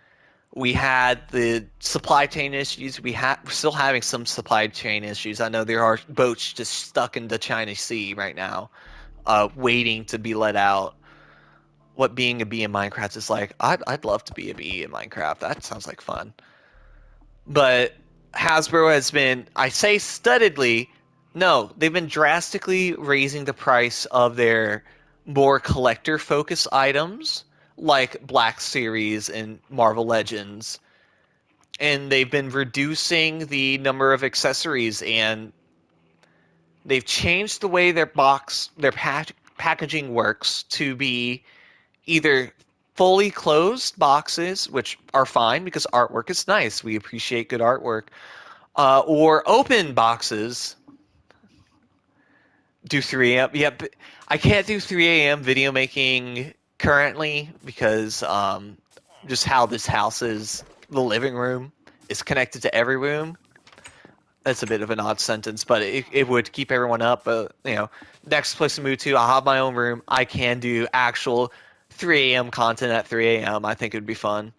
S1: We had the supply chain issues. We're still having some supply chain issues. I know there are boats just stuck in the China Sea right now, waiting to be let out. What being a bee in Minecraft is like. I'd love to be a bee in Minecraft. That sounds like fun. But Hasbro has been, I say studiedly, no, they've been drastically raising the price of their more collector-focused items, like Black Series and Marvel Legends, and they've been reducing the number of accessories, and they've changed the way their packaging works to be either fully closed boxes, which are fine because artwork is nice. We appreciate good artwork. Or open boxes. Do 3 a.m. Yep. Yeah, I can't do 3 a.m. video making currently because just how this house is, the living room is connected to every room. that's a bit of an odd sentence, but it would keep everyone up. But next place to move to, I'll have my own room. I can do actual 3 a.m. content at 3 a.m. I think it would be fun.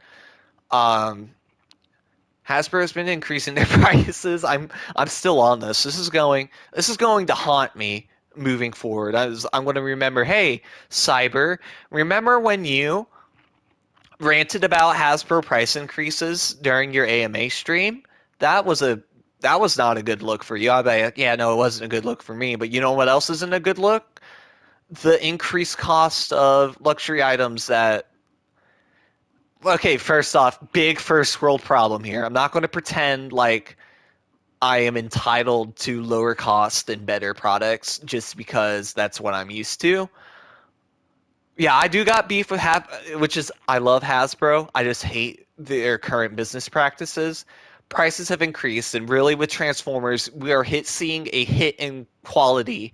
S1: Um, Hasbro's been increasing their prices. I'm still on this. This is going to haunt me moving forward. I'm going to remember, hey, Cyber, remember when you ranted about Hasbro price increases during your AMA stream? That was a that was not a good look for you. I bet, yeah, no, it wasn't a good look for me. But you know what else isn't a good look? The increased cost of luxury items that. Okay, first off, big first world problem here. I'm not going to pretend like I am entitled to lower cost and better products just because that's what I'm used to. Yeah, I do got beef with which is I love Hasbro. I just hate their current business practices. Prices have increased, and really with Transformers, we are seeing a hit in quality.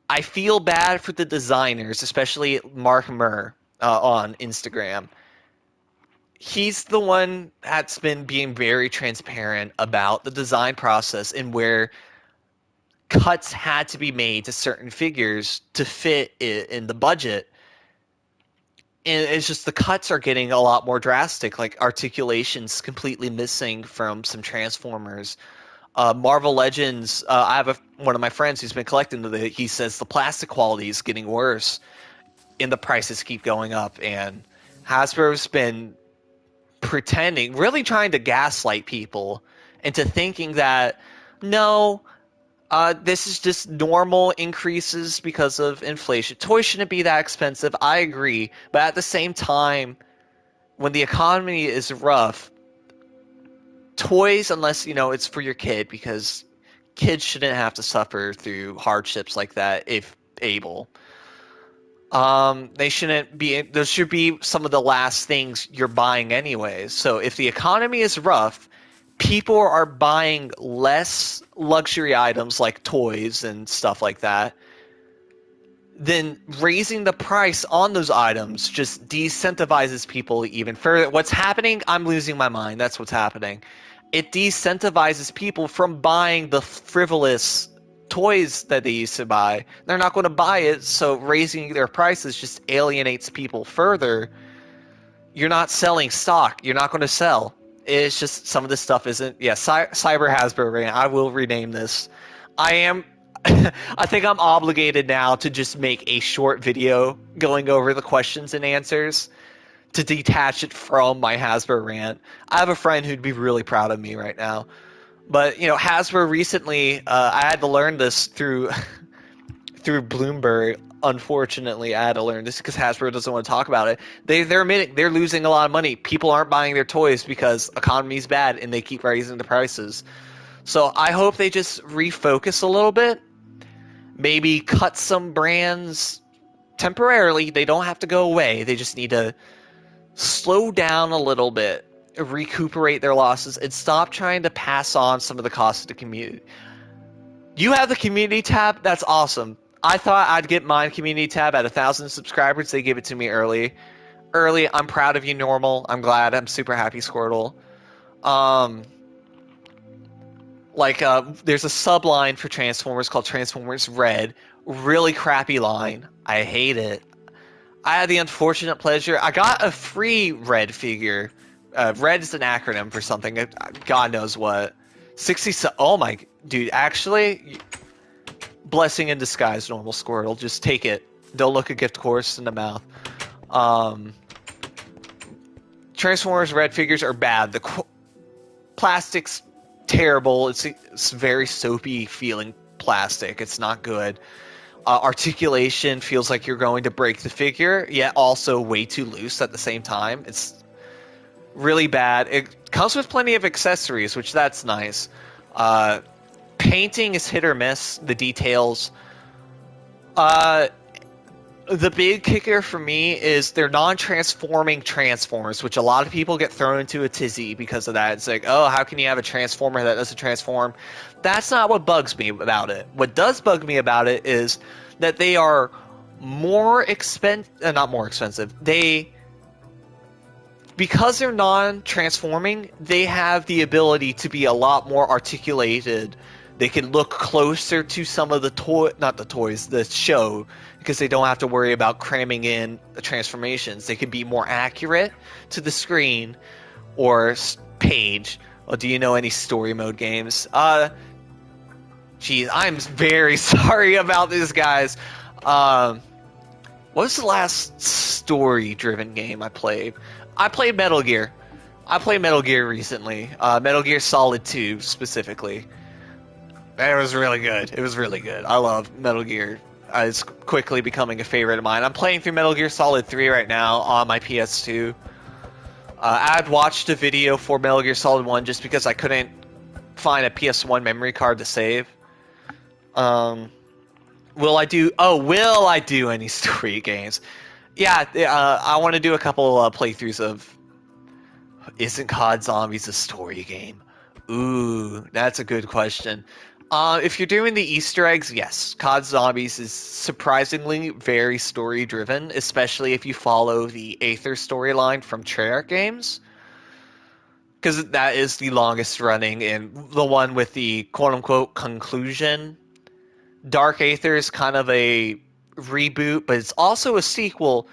S1: I feel bad for the designers, especially Mark Murr on Instagram. He's the one that's been being very transparent about the design process and where cuts had to be made to certain figures to fit in the budget. And it's just the cuts are getting a lot more drastic, like articulations completely missing from some Transformers. Marvel Legends, I have one of my friends who's been collecting it. He says the plastic quality is getting worse and the prices keep going up. And Hasbro's been pretending, really trying to gaslight people into thinking that no, this is just normal increases because of inflation. Toys shouldn't be that expensive. I agree, but at the same time, when the economy is rough, toys, unless it's for your kid, because kids shouldn't have to suffer through hardships like that if able. They shouldn't be. Those should be some of the last things you're buying anyways. So if the economy is rough, people are buying less luxury items like toys and stuff like that. Then raising the price on those items just decentivizes people even further. What's happening? I'm losing my mind. That's what's happening. It decentivizes people from buying the frivolous toys that they used to buy. They're not going to buy it, so raising their prices just alienates people further. You're not selling stock. You're not going to sell. It's just some of this stuff isn't. Yeah, Cyber Hasbro rant. I will rename this. I am. I think I'm obligated now to just make a short video going over the questions and answers to detach it from my Hasbro rant. I have a friend who'd be really proud of me right now. But Hasbro recently, I had to learn this through through Bloomberg. Unfortunately, I had to learn this because Hasbro doesn't want to talk about it. They're admitting they're losing a lot of money. People aren't buying their toys because economy's bad and they keep raising the prices. So I hope they just refocus a little bit. Maybe cut some brands temporarily. They don't have to go away. They just need to slow down a little bit, recuperate their losses, and stop trying to pass on some of the costs to the community. You have the community tab. That's awesome. I thought I'd get my community tab at 1,000 subscribers. They gave it to me early. I'm proud of you, Normal. I'm glad. I'm super happy, Squirtle. There's a subline for Transformers called Transformers Red. Really crappy line. I hate it. I had the unfortunate pleasure. I got a free Red figure. Red is an acronym for something. God knows what. 60. Oh my, dude. Actually, blessing in disguise, Normal Squirtle. Just take it. Don't look a gift horse in the mouth. Transformers Red figures are bad. The plastic's terrible. It's very soapy feeling plastic. It's not good. Articulation feels like you're going to break the figure, yet also way too loose at the same time. It's really bad. It comes with plenty of accessories, which that's nice. Painting is hit or miss. The details. The big kicker for me is they're non-transforming Transformers, which a lot of people get thrown into a tizzy because of that. It's like, oh, how can you have a Transformer that doesn't transform? That's not what bugs me about it. What does bug me about it is that they are not more expensive. because they're non-transforming, they have the ability to be a lot more articulated. They can look closer to some of the not the toys, the show, because they don't have to worry about cramming in the transformations. They can be more accurate to the screen or page. Well, do you know any story mode games? Geez, I'm very sorry about this, guys. What was the last story-driven game I played? I played Metal Gear. I played Metal Gear recently. Metal Gear Solid 2, specifically. It was really good. It was really good. I love Metal Gear. It's quickly becoming a favorite of mine. I'm playing through Metal Gear Solid 3 right now on my PS2. I had watched a video for Metal Gear Solid 1 just because I couldn't find a PS1 memory card to save. Will I do any story games? Yeah, I want to do a couple playthroughs of Isn't COD Zombies a story game? Ooh, that's a good question. If you're doing the Easter eggs, yes, COD Zombies is surprisingly very story driven, especially if you follow the Aether storyline from Treyarch Games. Because that is the longest running and the one with the quote unquote conclusion. Dark Aether is kind of a reboot, but it's also a sequel.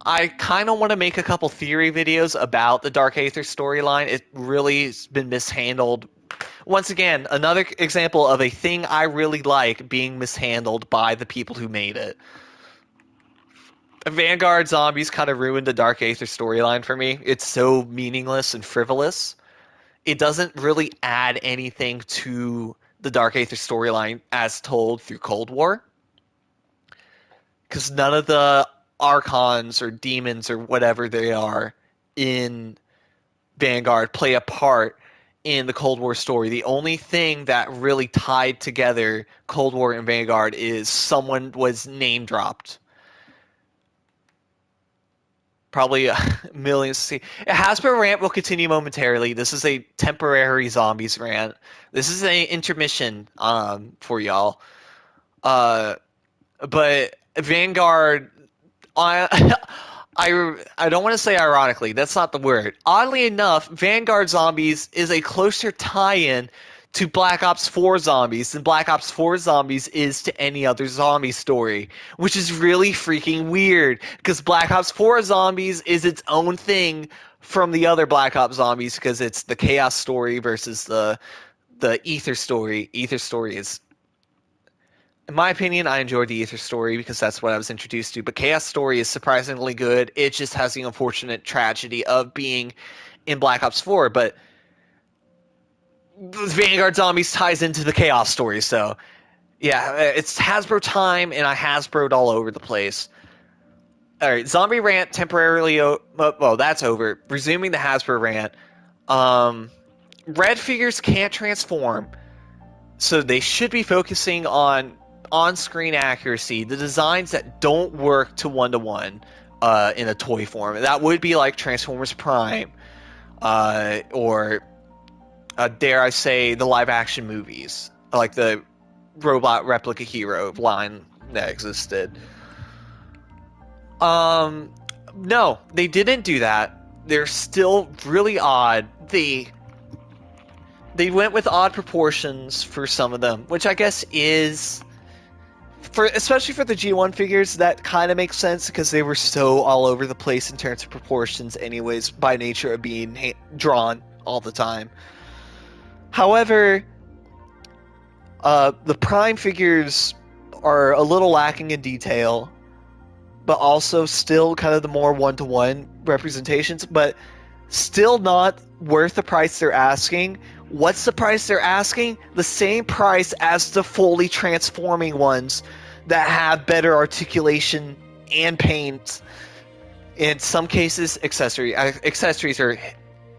S1: I kind of want to make a couple theory videos about the Dark Aether storyline. It really has been mishandled. Once again, another example of a thing I really like being mishandled by the people who made it. Vanguard Zombies kind of ruined the Dark Aether storyline for me. It's so meaningless and frivolous. It doesn't really add anything to the Dark Aether storyline as told through Cold War. Because none of the Archons or demons or whatever they are in Vanguard play a part in the Cold War story. The only thing that really tied together Cold War and Vanguard is someone was name dropped. Probably millions. See, Hasbro rant will continue momentarily. This is a temporary zombies rant. This is an intermission for y'all. But Vanguard, I don't want to say ironically. That's not the word. Oddly enough, Vanguard Zombies is a closer tie-in to Black Ops 4 Zombies than Black Ops 4 Zombies is to any other zombie story, which is really freaking weird because Black Ops 4 Zombies is its own thing from the other Black Ops Zombies because it's the Chaos story versus the Aether story. Aether story is, in my opinion, I enjoyed the Aether story because that's what I was introduced to, but Chaos story is surprisingly good. It just has the unfortunate tragedy of being in Black Ops 4, but Vanguard Zombies ties into the Chaos story, so yeah, it's Hasbro time, and I Hasbro'd all over the place. Alright, Zombie Rant temporarily, well, that's over. Resuming the Hasbro Rant. Red figures can't transform, so they should be focusing on on-screen accuracy, the designs that don't work to one-to-one in a toy form. That would be like Transformers Prime, or dare I say, the live-action movies, like the Robot Replica Hero line that existed. No, they didn't do that. They're still really odd. They went with odd proportions for some of them, which I guess is, especially for the G1 figures, that kind of makes sense because they were so all over the place in terms of proportions anyways, by nature of being drawn all the time. However, the Prime figures are a little lacking in detail, but also still kind of the more one-to-one representations, but still not worth the price they're asking. What's the price they're asking? The same price as the fully transforming ones that have better articulation and paint. In some cases, accessories are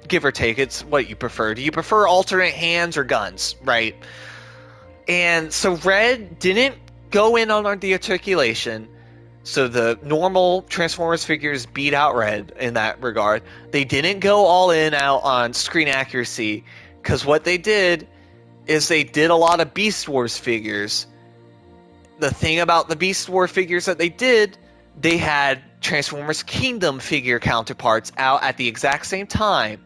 S1: give or take. It's what you prefer. Do you prefer alternate hands or guns, right? And so Red didn't go in on the articulation. So the normal Transformers figures beat out Red in that regard. They didn't go all in out on screen accuracy, because what they did is they did a lot of Beast Wars figures. The thing about the Beast War figures that they did, they had Transformers Kingdom figure counterparts out at the exact same time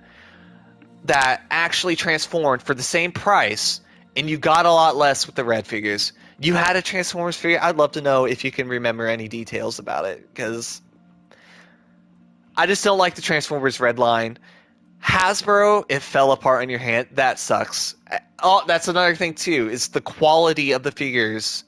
S1: that actually transformed for the same price, and you got a lot less with the red figures. You had a Transformers figure. I'd love to know if you can remember any details about it, because I just don't like the Transformers red line. Hasbro, it fell apart in your hand. That sucks. Oh, that's another thing too. Is the quality of the figures.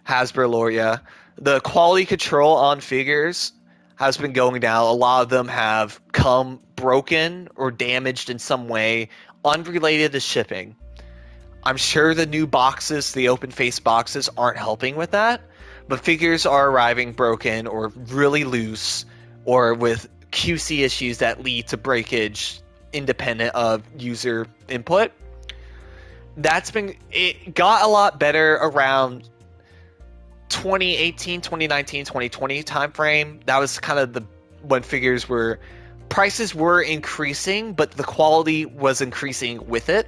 S1: Hasbro Loria, the quality control on figures has been going down. A lot of them have come broken or damaged in some way, unrelated to shipping. I'm sure the new boxes, the open face boxes, aren't helping with that, but figures are arriving broken or really loose or with QC issues that lead to breakage independent of user input. It got a lot better around 2018, 2019, 2020 timeframe. That was kind of the when prices were increasing, but the quality was increasing with it.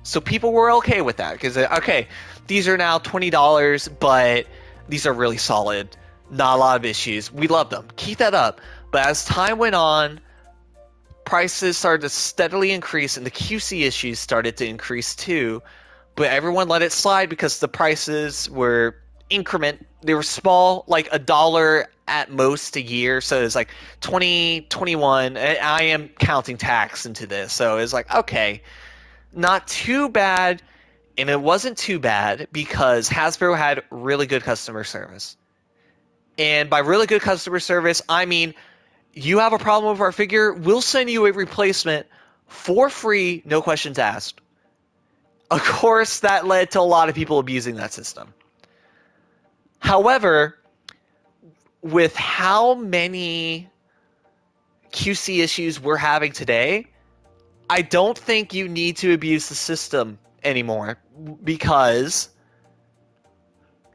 S1: So people were okay with that because okay, these are now $20, but these are really solid. Not a lot of issues. We love them. Keep that up. But as time went on, prices started to steadily increase, and the QC issues started to increase too. But everyone let it slide because the prices were they were small, like $1 at most a year. So it's like 2021. I am counting tax into this, so it's like okay, not too bad. And it wasn't too bad because Hasbro had really good customer service. And by really good customer service, I mean you have a problem with our figure, we'll send you a replacement for free, no questions asked. Of course, that led to a lot of people abusing that system. However, with how many QC issues we're having today, I don't think you need to abuse the system anymore because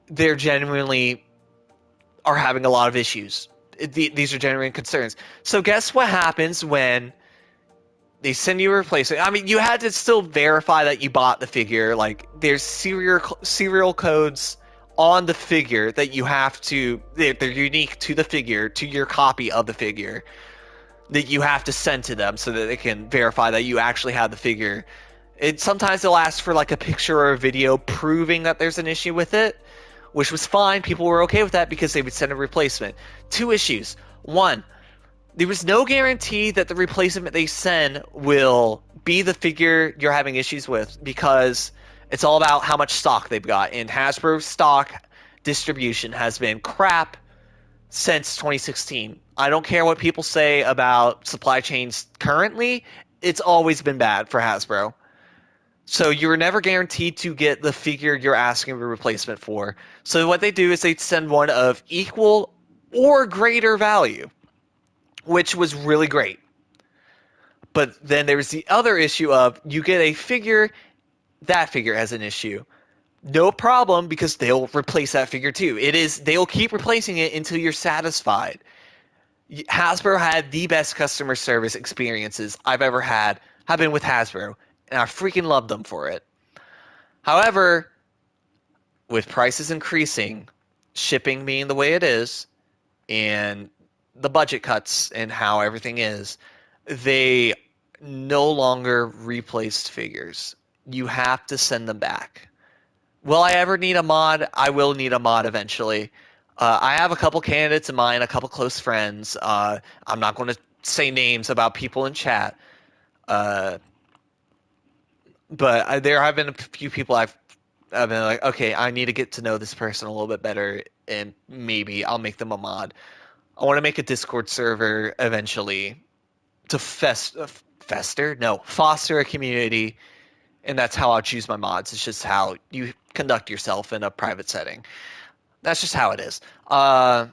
S1: they're genuinely are having a lot of issues. These are genuine concerns. So guess what happens when they send you a replacement? I mean, you had to still verify that you bought the figure. Like, there's serial codes on the figure that you have to. They're unique to the figure, to your copy of the figure, that you have to send to them so that they can verify that you actually have the figure. Sometimes they'll ask for like a picture or a video proving that there's an issue with it, which was fine. People were okay with that because they would send a replacement. 2 issues. 1, there was no guarantee that the replacement they send will be the figure you're having issues with because it's all about how much stock they've got. And Hasbro's stock distribution has been crap since 2016. I don't care what people say about supply chains currently. It's always been bad for Hasbro. So you're never guaranteed to get the figure you're asking a replacement for. So what they do is they send one of equal or greater value, which was really great. But then there was the other issue of you get a figure, that figure has an issue. No problem, because they'll replace that figure too. They'll keep replacing it until you're satisfied. Hasbro had the best customer service experiences I've ever had have been with Hasbro, and I freaking love them for it. However, with prices increasing, shipping being the way it is, and the budget cuts and how everything is, they no longer replaced figures. You have to send them back. Will I ever need a mod? I will need a mod eventually. I have a couple candidates in mind, a couple close friends. I'm not going to say names about people in chat. But there have been a few people I've been like, okay, I need to get to know this person a little bit better, and maybe I'll make them a mod. I want to make a Discord server eventually to foster a community, and that's how I'll choose my mods. It's just how you conduct yourself in a private setting. That's just how it is. But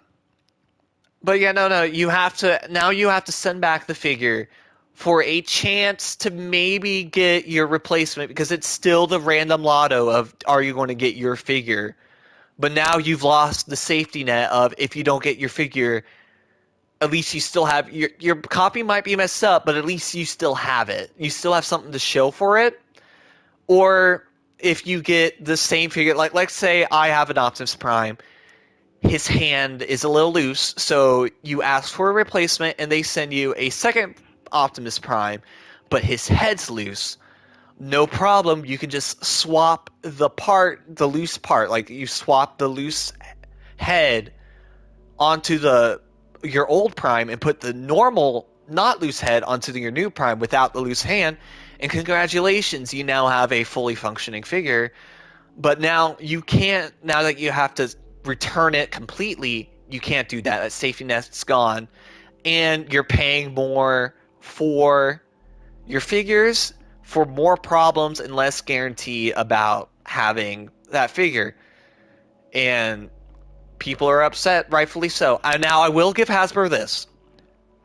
S1: yeah, no, you have to send back the figure for a chance to maybe get your replacement, because it's still the random lotto of are you going to get your figure. But now you've lost the safety net of if you don't get your figure, at least you still have your copy might be messed up, but at least you still have it. You still have something to show for it. Or if you get the same figure, like let's say I have an Optimus Prime his hand is a little loose, so you ask for a replacement and they send you a second Optimus Prime, but his head's loose. No problem, you can just swap the loose part, like you swap the loose head onto your old Prime and put the normal, not loose head onto your new Prime without the loose hand, and congratulations, you now have a fully functioning figure. But now you can't, now that you have to return it completely, you can't do that. That safety net's gone. And you're paying more for your figures for more problems and less guarantee about having that figure. And people are upset, rightfully so. Now, I will give Hasbro this.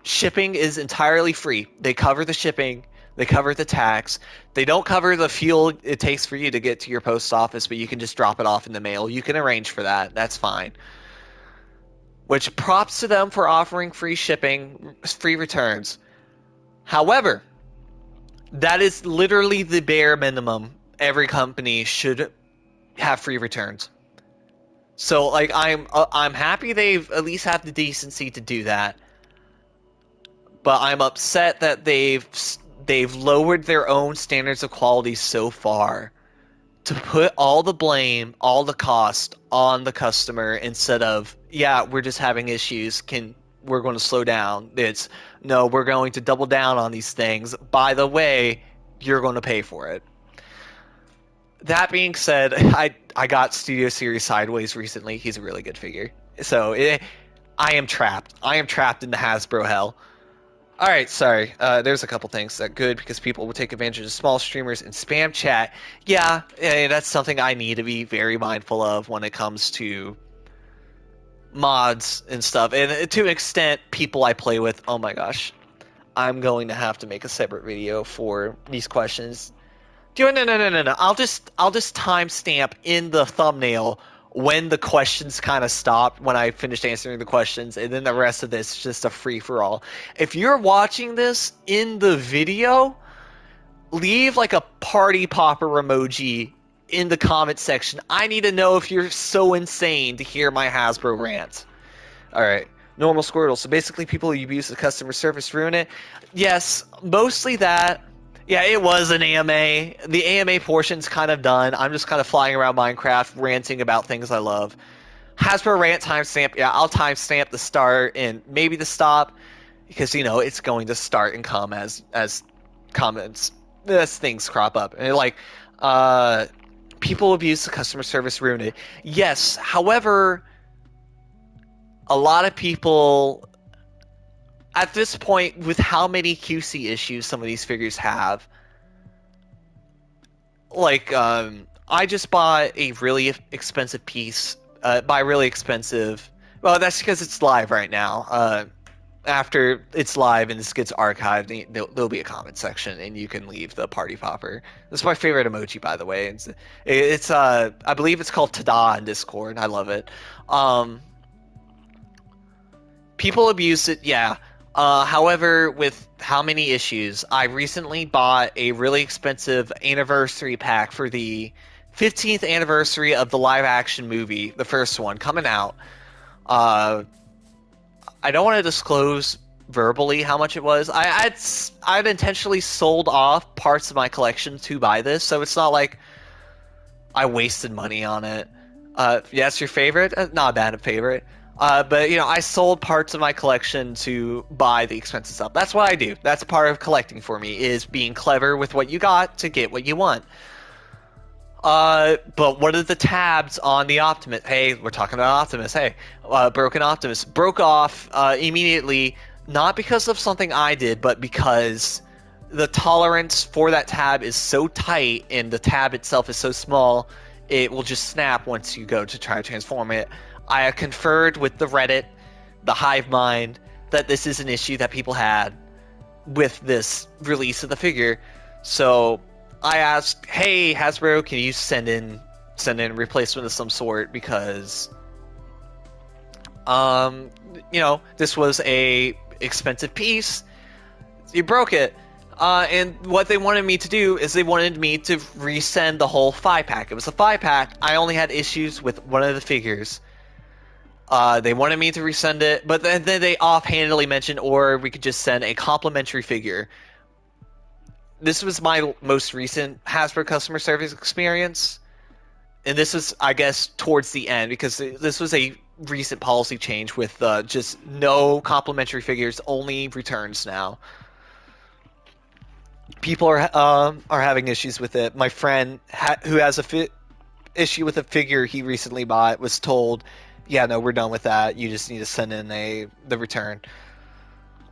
S1: Shipping is entirely free. They cover the shipping. They cover the tax. They don't cover the fuel it takes for you to get to your post office, but you can just drop it off in the mail. You can arrange for that. That's fine. Which, props to them for offering free shipping, free returns. However, that is literally the bare minimum. Every company should have free returns. So, like, I'm happy they've at least have the decency to do that. But I'm upset that they've lowered their own standards of quality so far to put all the blame, all the cost on the customer instead of, yeah, we're just having issues. We're going to slow down. It's, no, we're going to double down on these things. By the way, you're going to pay for it. That being said, I got Studio Series Sideways recently. He's a really good figure. So I am trapped. I am trapped in the Hasbro hell. All right, sorry. There's a couple things that good because people will take advantage of small streamers and spam chat. Yeah, that's something I need to be very mindful of when it comes to mods and stuff. And to an extent, people I play with. Oh my gosh, I'm going to have to make a separate video for these questions. No. I'll just timestamp in the thumbnail when the questions kind of stop, when I finished answering the questions, and then the rest of this is just a free-for-all. If you're watching this in the video, leave like a party popper emoji in the comment section. I need to know if you're so insane to hear my Hasbro rant. Alright, normal Squirtle. So basically people who abuse the customer service ruin it. Yes, mostly that. Yeah, it was an AMA. The AMA portion's kind of done. I'm just kind of flying around Minecraft, ranting about things I love. Hasbro rant timestamp. Yeah, I'll timestamp the start and maybe the stop because, it's going to start and come as comments, as things crop up. And people abuse the customer service, ruin it. Yes, however, a lot of people... At this point, with how many QC issues some of these figures have, I just bought a really expensive piece. By really expensive, well, that's because it's live right now. After it's live and this gets archived, there'll be a comment section, and you can leave the party popper. That's my favorite emoji, by the way. It's I believe it's called Tada in Discord. I love it. People abuse it, yeah. However, with how many issues, I recently bought a really expensive anniversary pack for the 15th anniversary of the live-action movie, the first one, coming out. I don't want to disclose verbally how much it was. I'd intentionally sold off parts of my collection to buy this, so it's not like I wasted money on it. Yeah, it's your favorite? Not a bad favorite. But, I sold parts of my collection to buy the expensive stuff. That's what I do. That's part of collecting for me, is being clever with what you got to get what you want. But what are the tabs on the Optimus? Hey, we're talking about Optimus. Hey, Broken Optimus. Broke off immediately, not because of something I did, but because the tolerance for that tab is so tight and the tab itself is so small, it will just snap once you go to try to transform it. I have conferred with the Reddit, the Hive Mind, that this is an issue that people had with this release of the figure. So I asked, hey, Hasbro, can you send in a replacement of some sort? Because, this was a expensive piece. You broke it. And what they wanted me to do is they wanted me to resend the whole 5-pack. It was a 5-pack. I only had issues with one of the figures. They wanted me to resend it, but then they offhandedly mentioned, or we could just send a complimentary figure. This was my most recent Hasbro customer service experience, and this is, I guess, towards the end because this was a recent policy change with just no complimentary figures, only returns now. People are having issues with it. My friend who has a issue with a figure he recently bought was told, "Yeah, no, we're done with that. You just need to send in the return."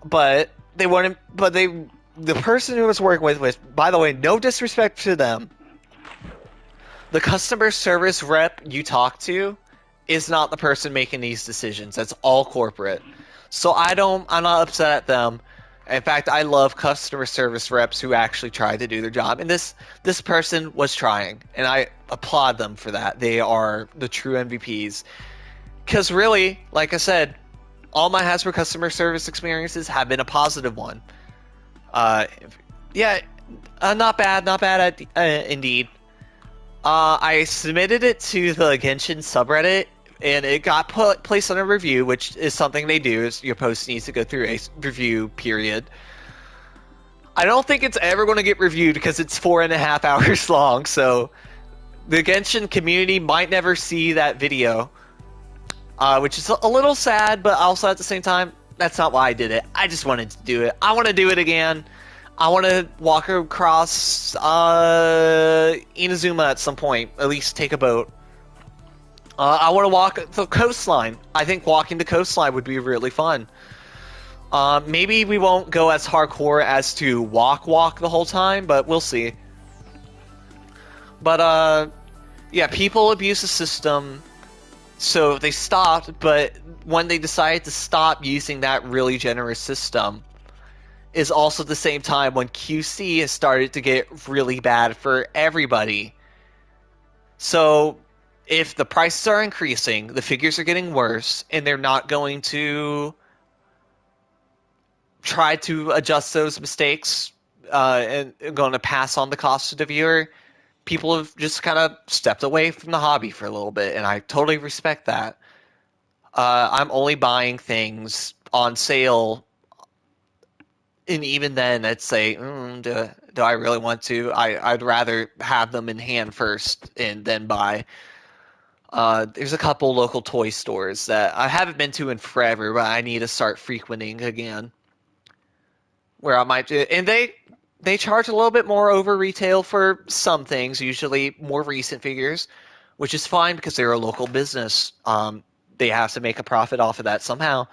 S1: But they wanted, but the person who was working with, by the way, no disrespect to them, the customer service rep you talk to is not the person making these decisions. That's all corporate. So I'm not upset at them. In fact, I love customer service reps who actually try to do their job. And this person was trying, and I applaud them for that. They are the true MVPs. Because really, like I said, all my Hasbro customer service experiences have been a positive one. Yeah, not bad indeed. I submitted it to the Genshin subreddit, and it got placed on a review, which is something they do. Is your post needs to go through a review period. I don't think it's ever going to get reviewed because it's 4.5 hours long, so the Genshin community might never see that video, which is a little sad, but also at the same time, that's not why I did it. I just wanted to do it. I want to do it again. I want to walk across Inazuma at some point, at least take a boat. I want to walk the coastline. I think walking the coastline would be really fun. Maybe we won't go as hardcore as to walk the whole time, but we'll see. But, yeah, people abuse the system, so they stopped, but when they decided to stop using that really generous system is also the same time when QC has started to get really bad for everybody. So if the prices are increasing, the figures are getting worse, and they're not going to try to adjust those mistakes and going to pass on the cost to the viewer, people have just kind of stepped away from the hobby for a little bit, and I totally respect that. I'm only buying things on sale, and even then, I'd say, do I really want to? I'd rather have them in hand first and then buy. There's a couple local toy stores that I haven't been to in forever, but I need to start frequenting again. Where I might do, and they charge a little bit more over retail for some things, usually more recent figures, which is fine because they're a local business. They have to make a profit off of that somehow.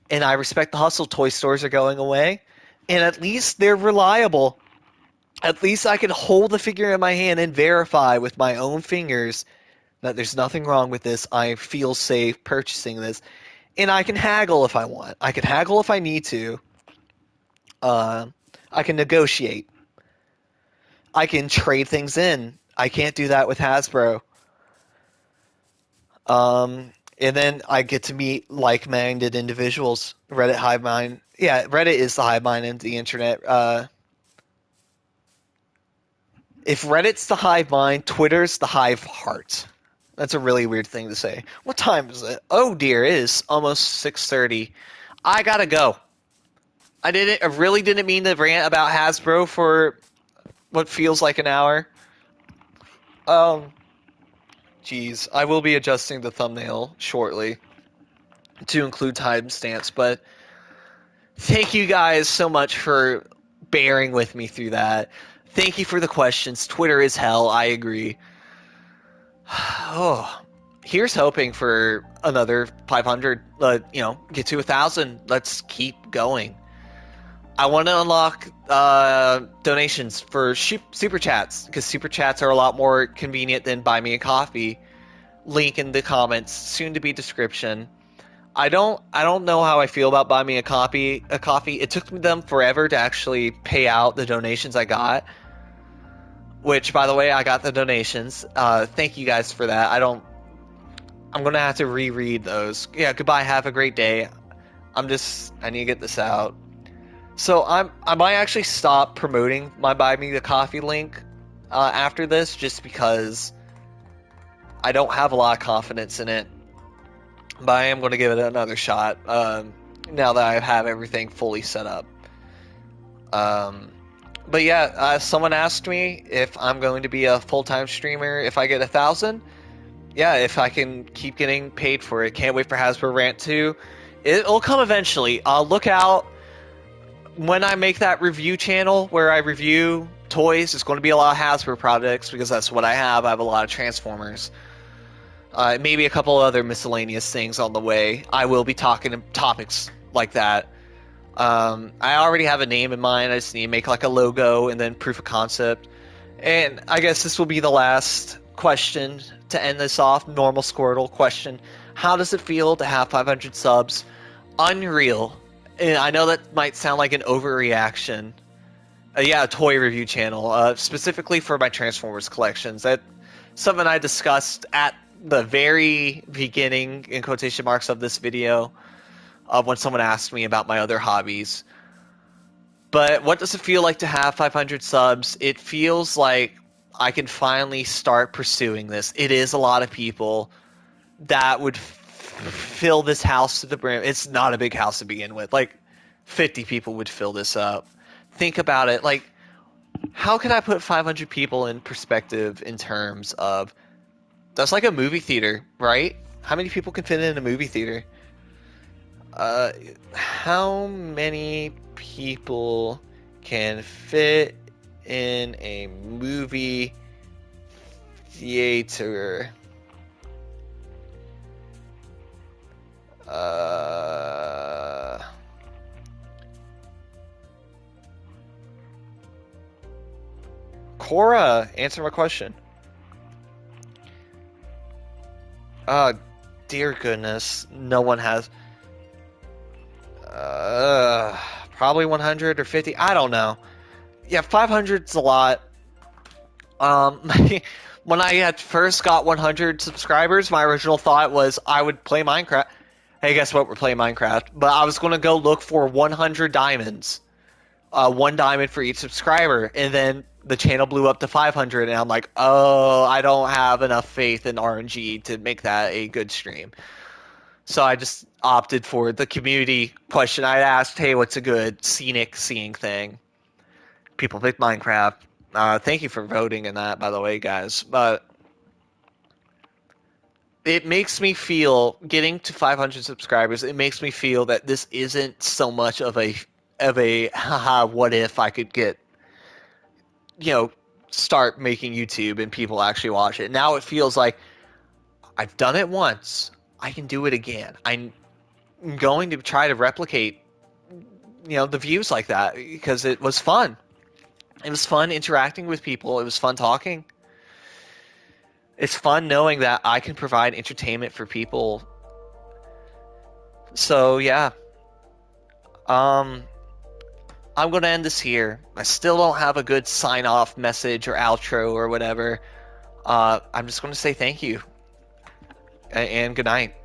S1: And I respect the hustle. Toy stores are going away, and at least they're reliable. At least I can hold the figure in my hand and verify with my own fingers that there's nothing wrong with this. I feel safe purchasing this. And I can haggle if I want. I can haggle if I need to. I can negotiate. I can trade things in. I can't do that with Hasbro. And then I get to meet like-minded individuals. Reddit hive mind. Yeah, Reddit is the hive mind of the internet. If Reddit's the hive mind, Twitter's the hive heart. That's a really weird thing to say. What time is it? Oh dear, it is almost 6:30. I gotta go. I really didn't mean to rant about Hasbro for what feels like an hour. Geez, I will be adjusting the thumbnail shortly to include timestamps, but thank you guys so much for bearing with me through that. Thank you for the questions. Twitter is hell, I agree. Oh, here's hoping for another 500, get to 1,000. Let's keep going. I want to unlock donations for super chats, because super chats are a lot more convenient than buy me a coffee. Link in the comments, soon to be description. I don't know how I feel about buy me a coffee. It took them forever to actually pay out the donations I got. Which, by the way, I got the donations. Thank you guys for that. I'm gonna have to reread those. Yeah, goodbye. Have a great day. I need to get this out. So I might actually stop promoting my Buy Me the Coffee link after this, just because I don't have a lot of confidence in it. but I am going to give it another shot now that I have everything fully set up. Um, but yeah, someone asked me if I'm going to be a full-time streamer if I get 1,000. Yeah, if I can keep getting paid for it. Can't wait for Hasbro Rant 2. It'll come eventually. Look out when I make that review channel where I review toys. It's going to be a lot of Hasbro products because that's what I have. I have a lot of Transformers. Maybe a couple other miscellaneous things on the way. I will be talking topics like that. I already have a name in mind. I just need to make like a logo and then proof of concept. And I guess this will be the last question to end this off. Normal Squirtle question. How does it feel to have 500 subs? Unreal. And I know that might sound like an overreaction. Yeah, a toy review channel, specifically for my Transformers collections. That's something I discussed at the very beginning, in quotation marks, of this video, when someone asked me about my other hobbies. But what does it feel like to have 500 subs? It feels like I can finally start pursuing this. It is a lot of people that would fill this house to the brim. It's not a big house to begin with. Like 50 people would fill this up. Think about it. Like, how can I put 500 people in perspective in terms of that's like a movie theater, right? How many people can fit in a movie theater? How many people can fit in a movie theater? Cora, answer my question. Dear goodness, no one has. Probably 100 or 50. I don't know. Yeah, 500's a lot. When I had first got 100 subscribers, my original thought was I would play Minecraft. Hey, guess what? We're playing Minecraft. But I was going to go look for 100 diamonds. 1 diamond for each subscriber. And then the channel blew up to 500. And I'm like, oh, I don't have enough faith in RNG to make that a good stream. So I just opted for the community question I asked. Hey, what's a good scenic seeing thing? People picked Minecraft. Thank you for voting in that, by the way, guys. But it makes me feel, getting to 500 subscribers, it makes me feel that this isn't so much of a haha, what if I could get, start making YouTube and people actually watch it. Now it feels like I've done it once. I can do it again. I'm going to try to replicate, the views like that because it was fun. It was fun interacting with people. It was fun talking. It's fun knowing that I can provide entertainment for people. So yeah. I'm going to end this here. I still don't have a good sign-off message or outro or whatever. I'm just going to say thank you and good night.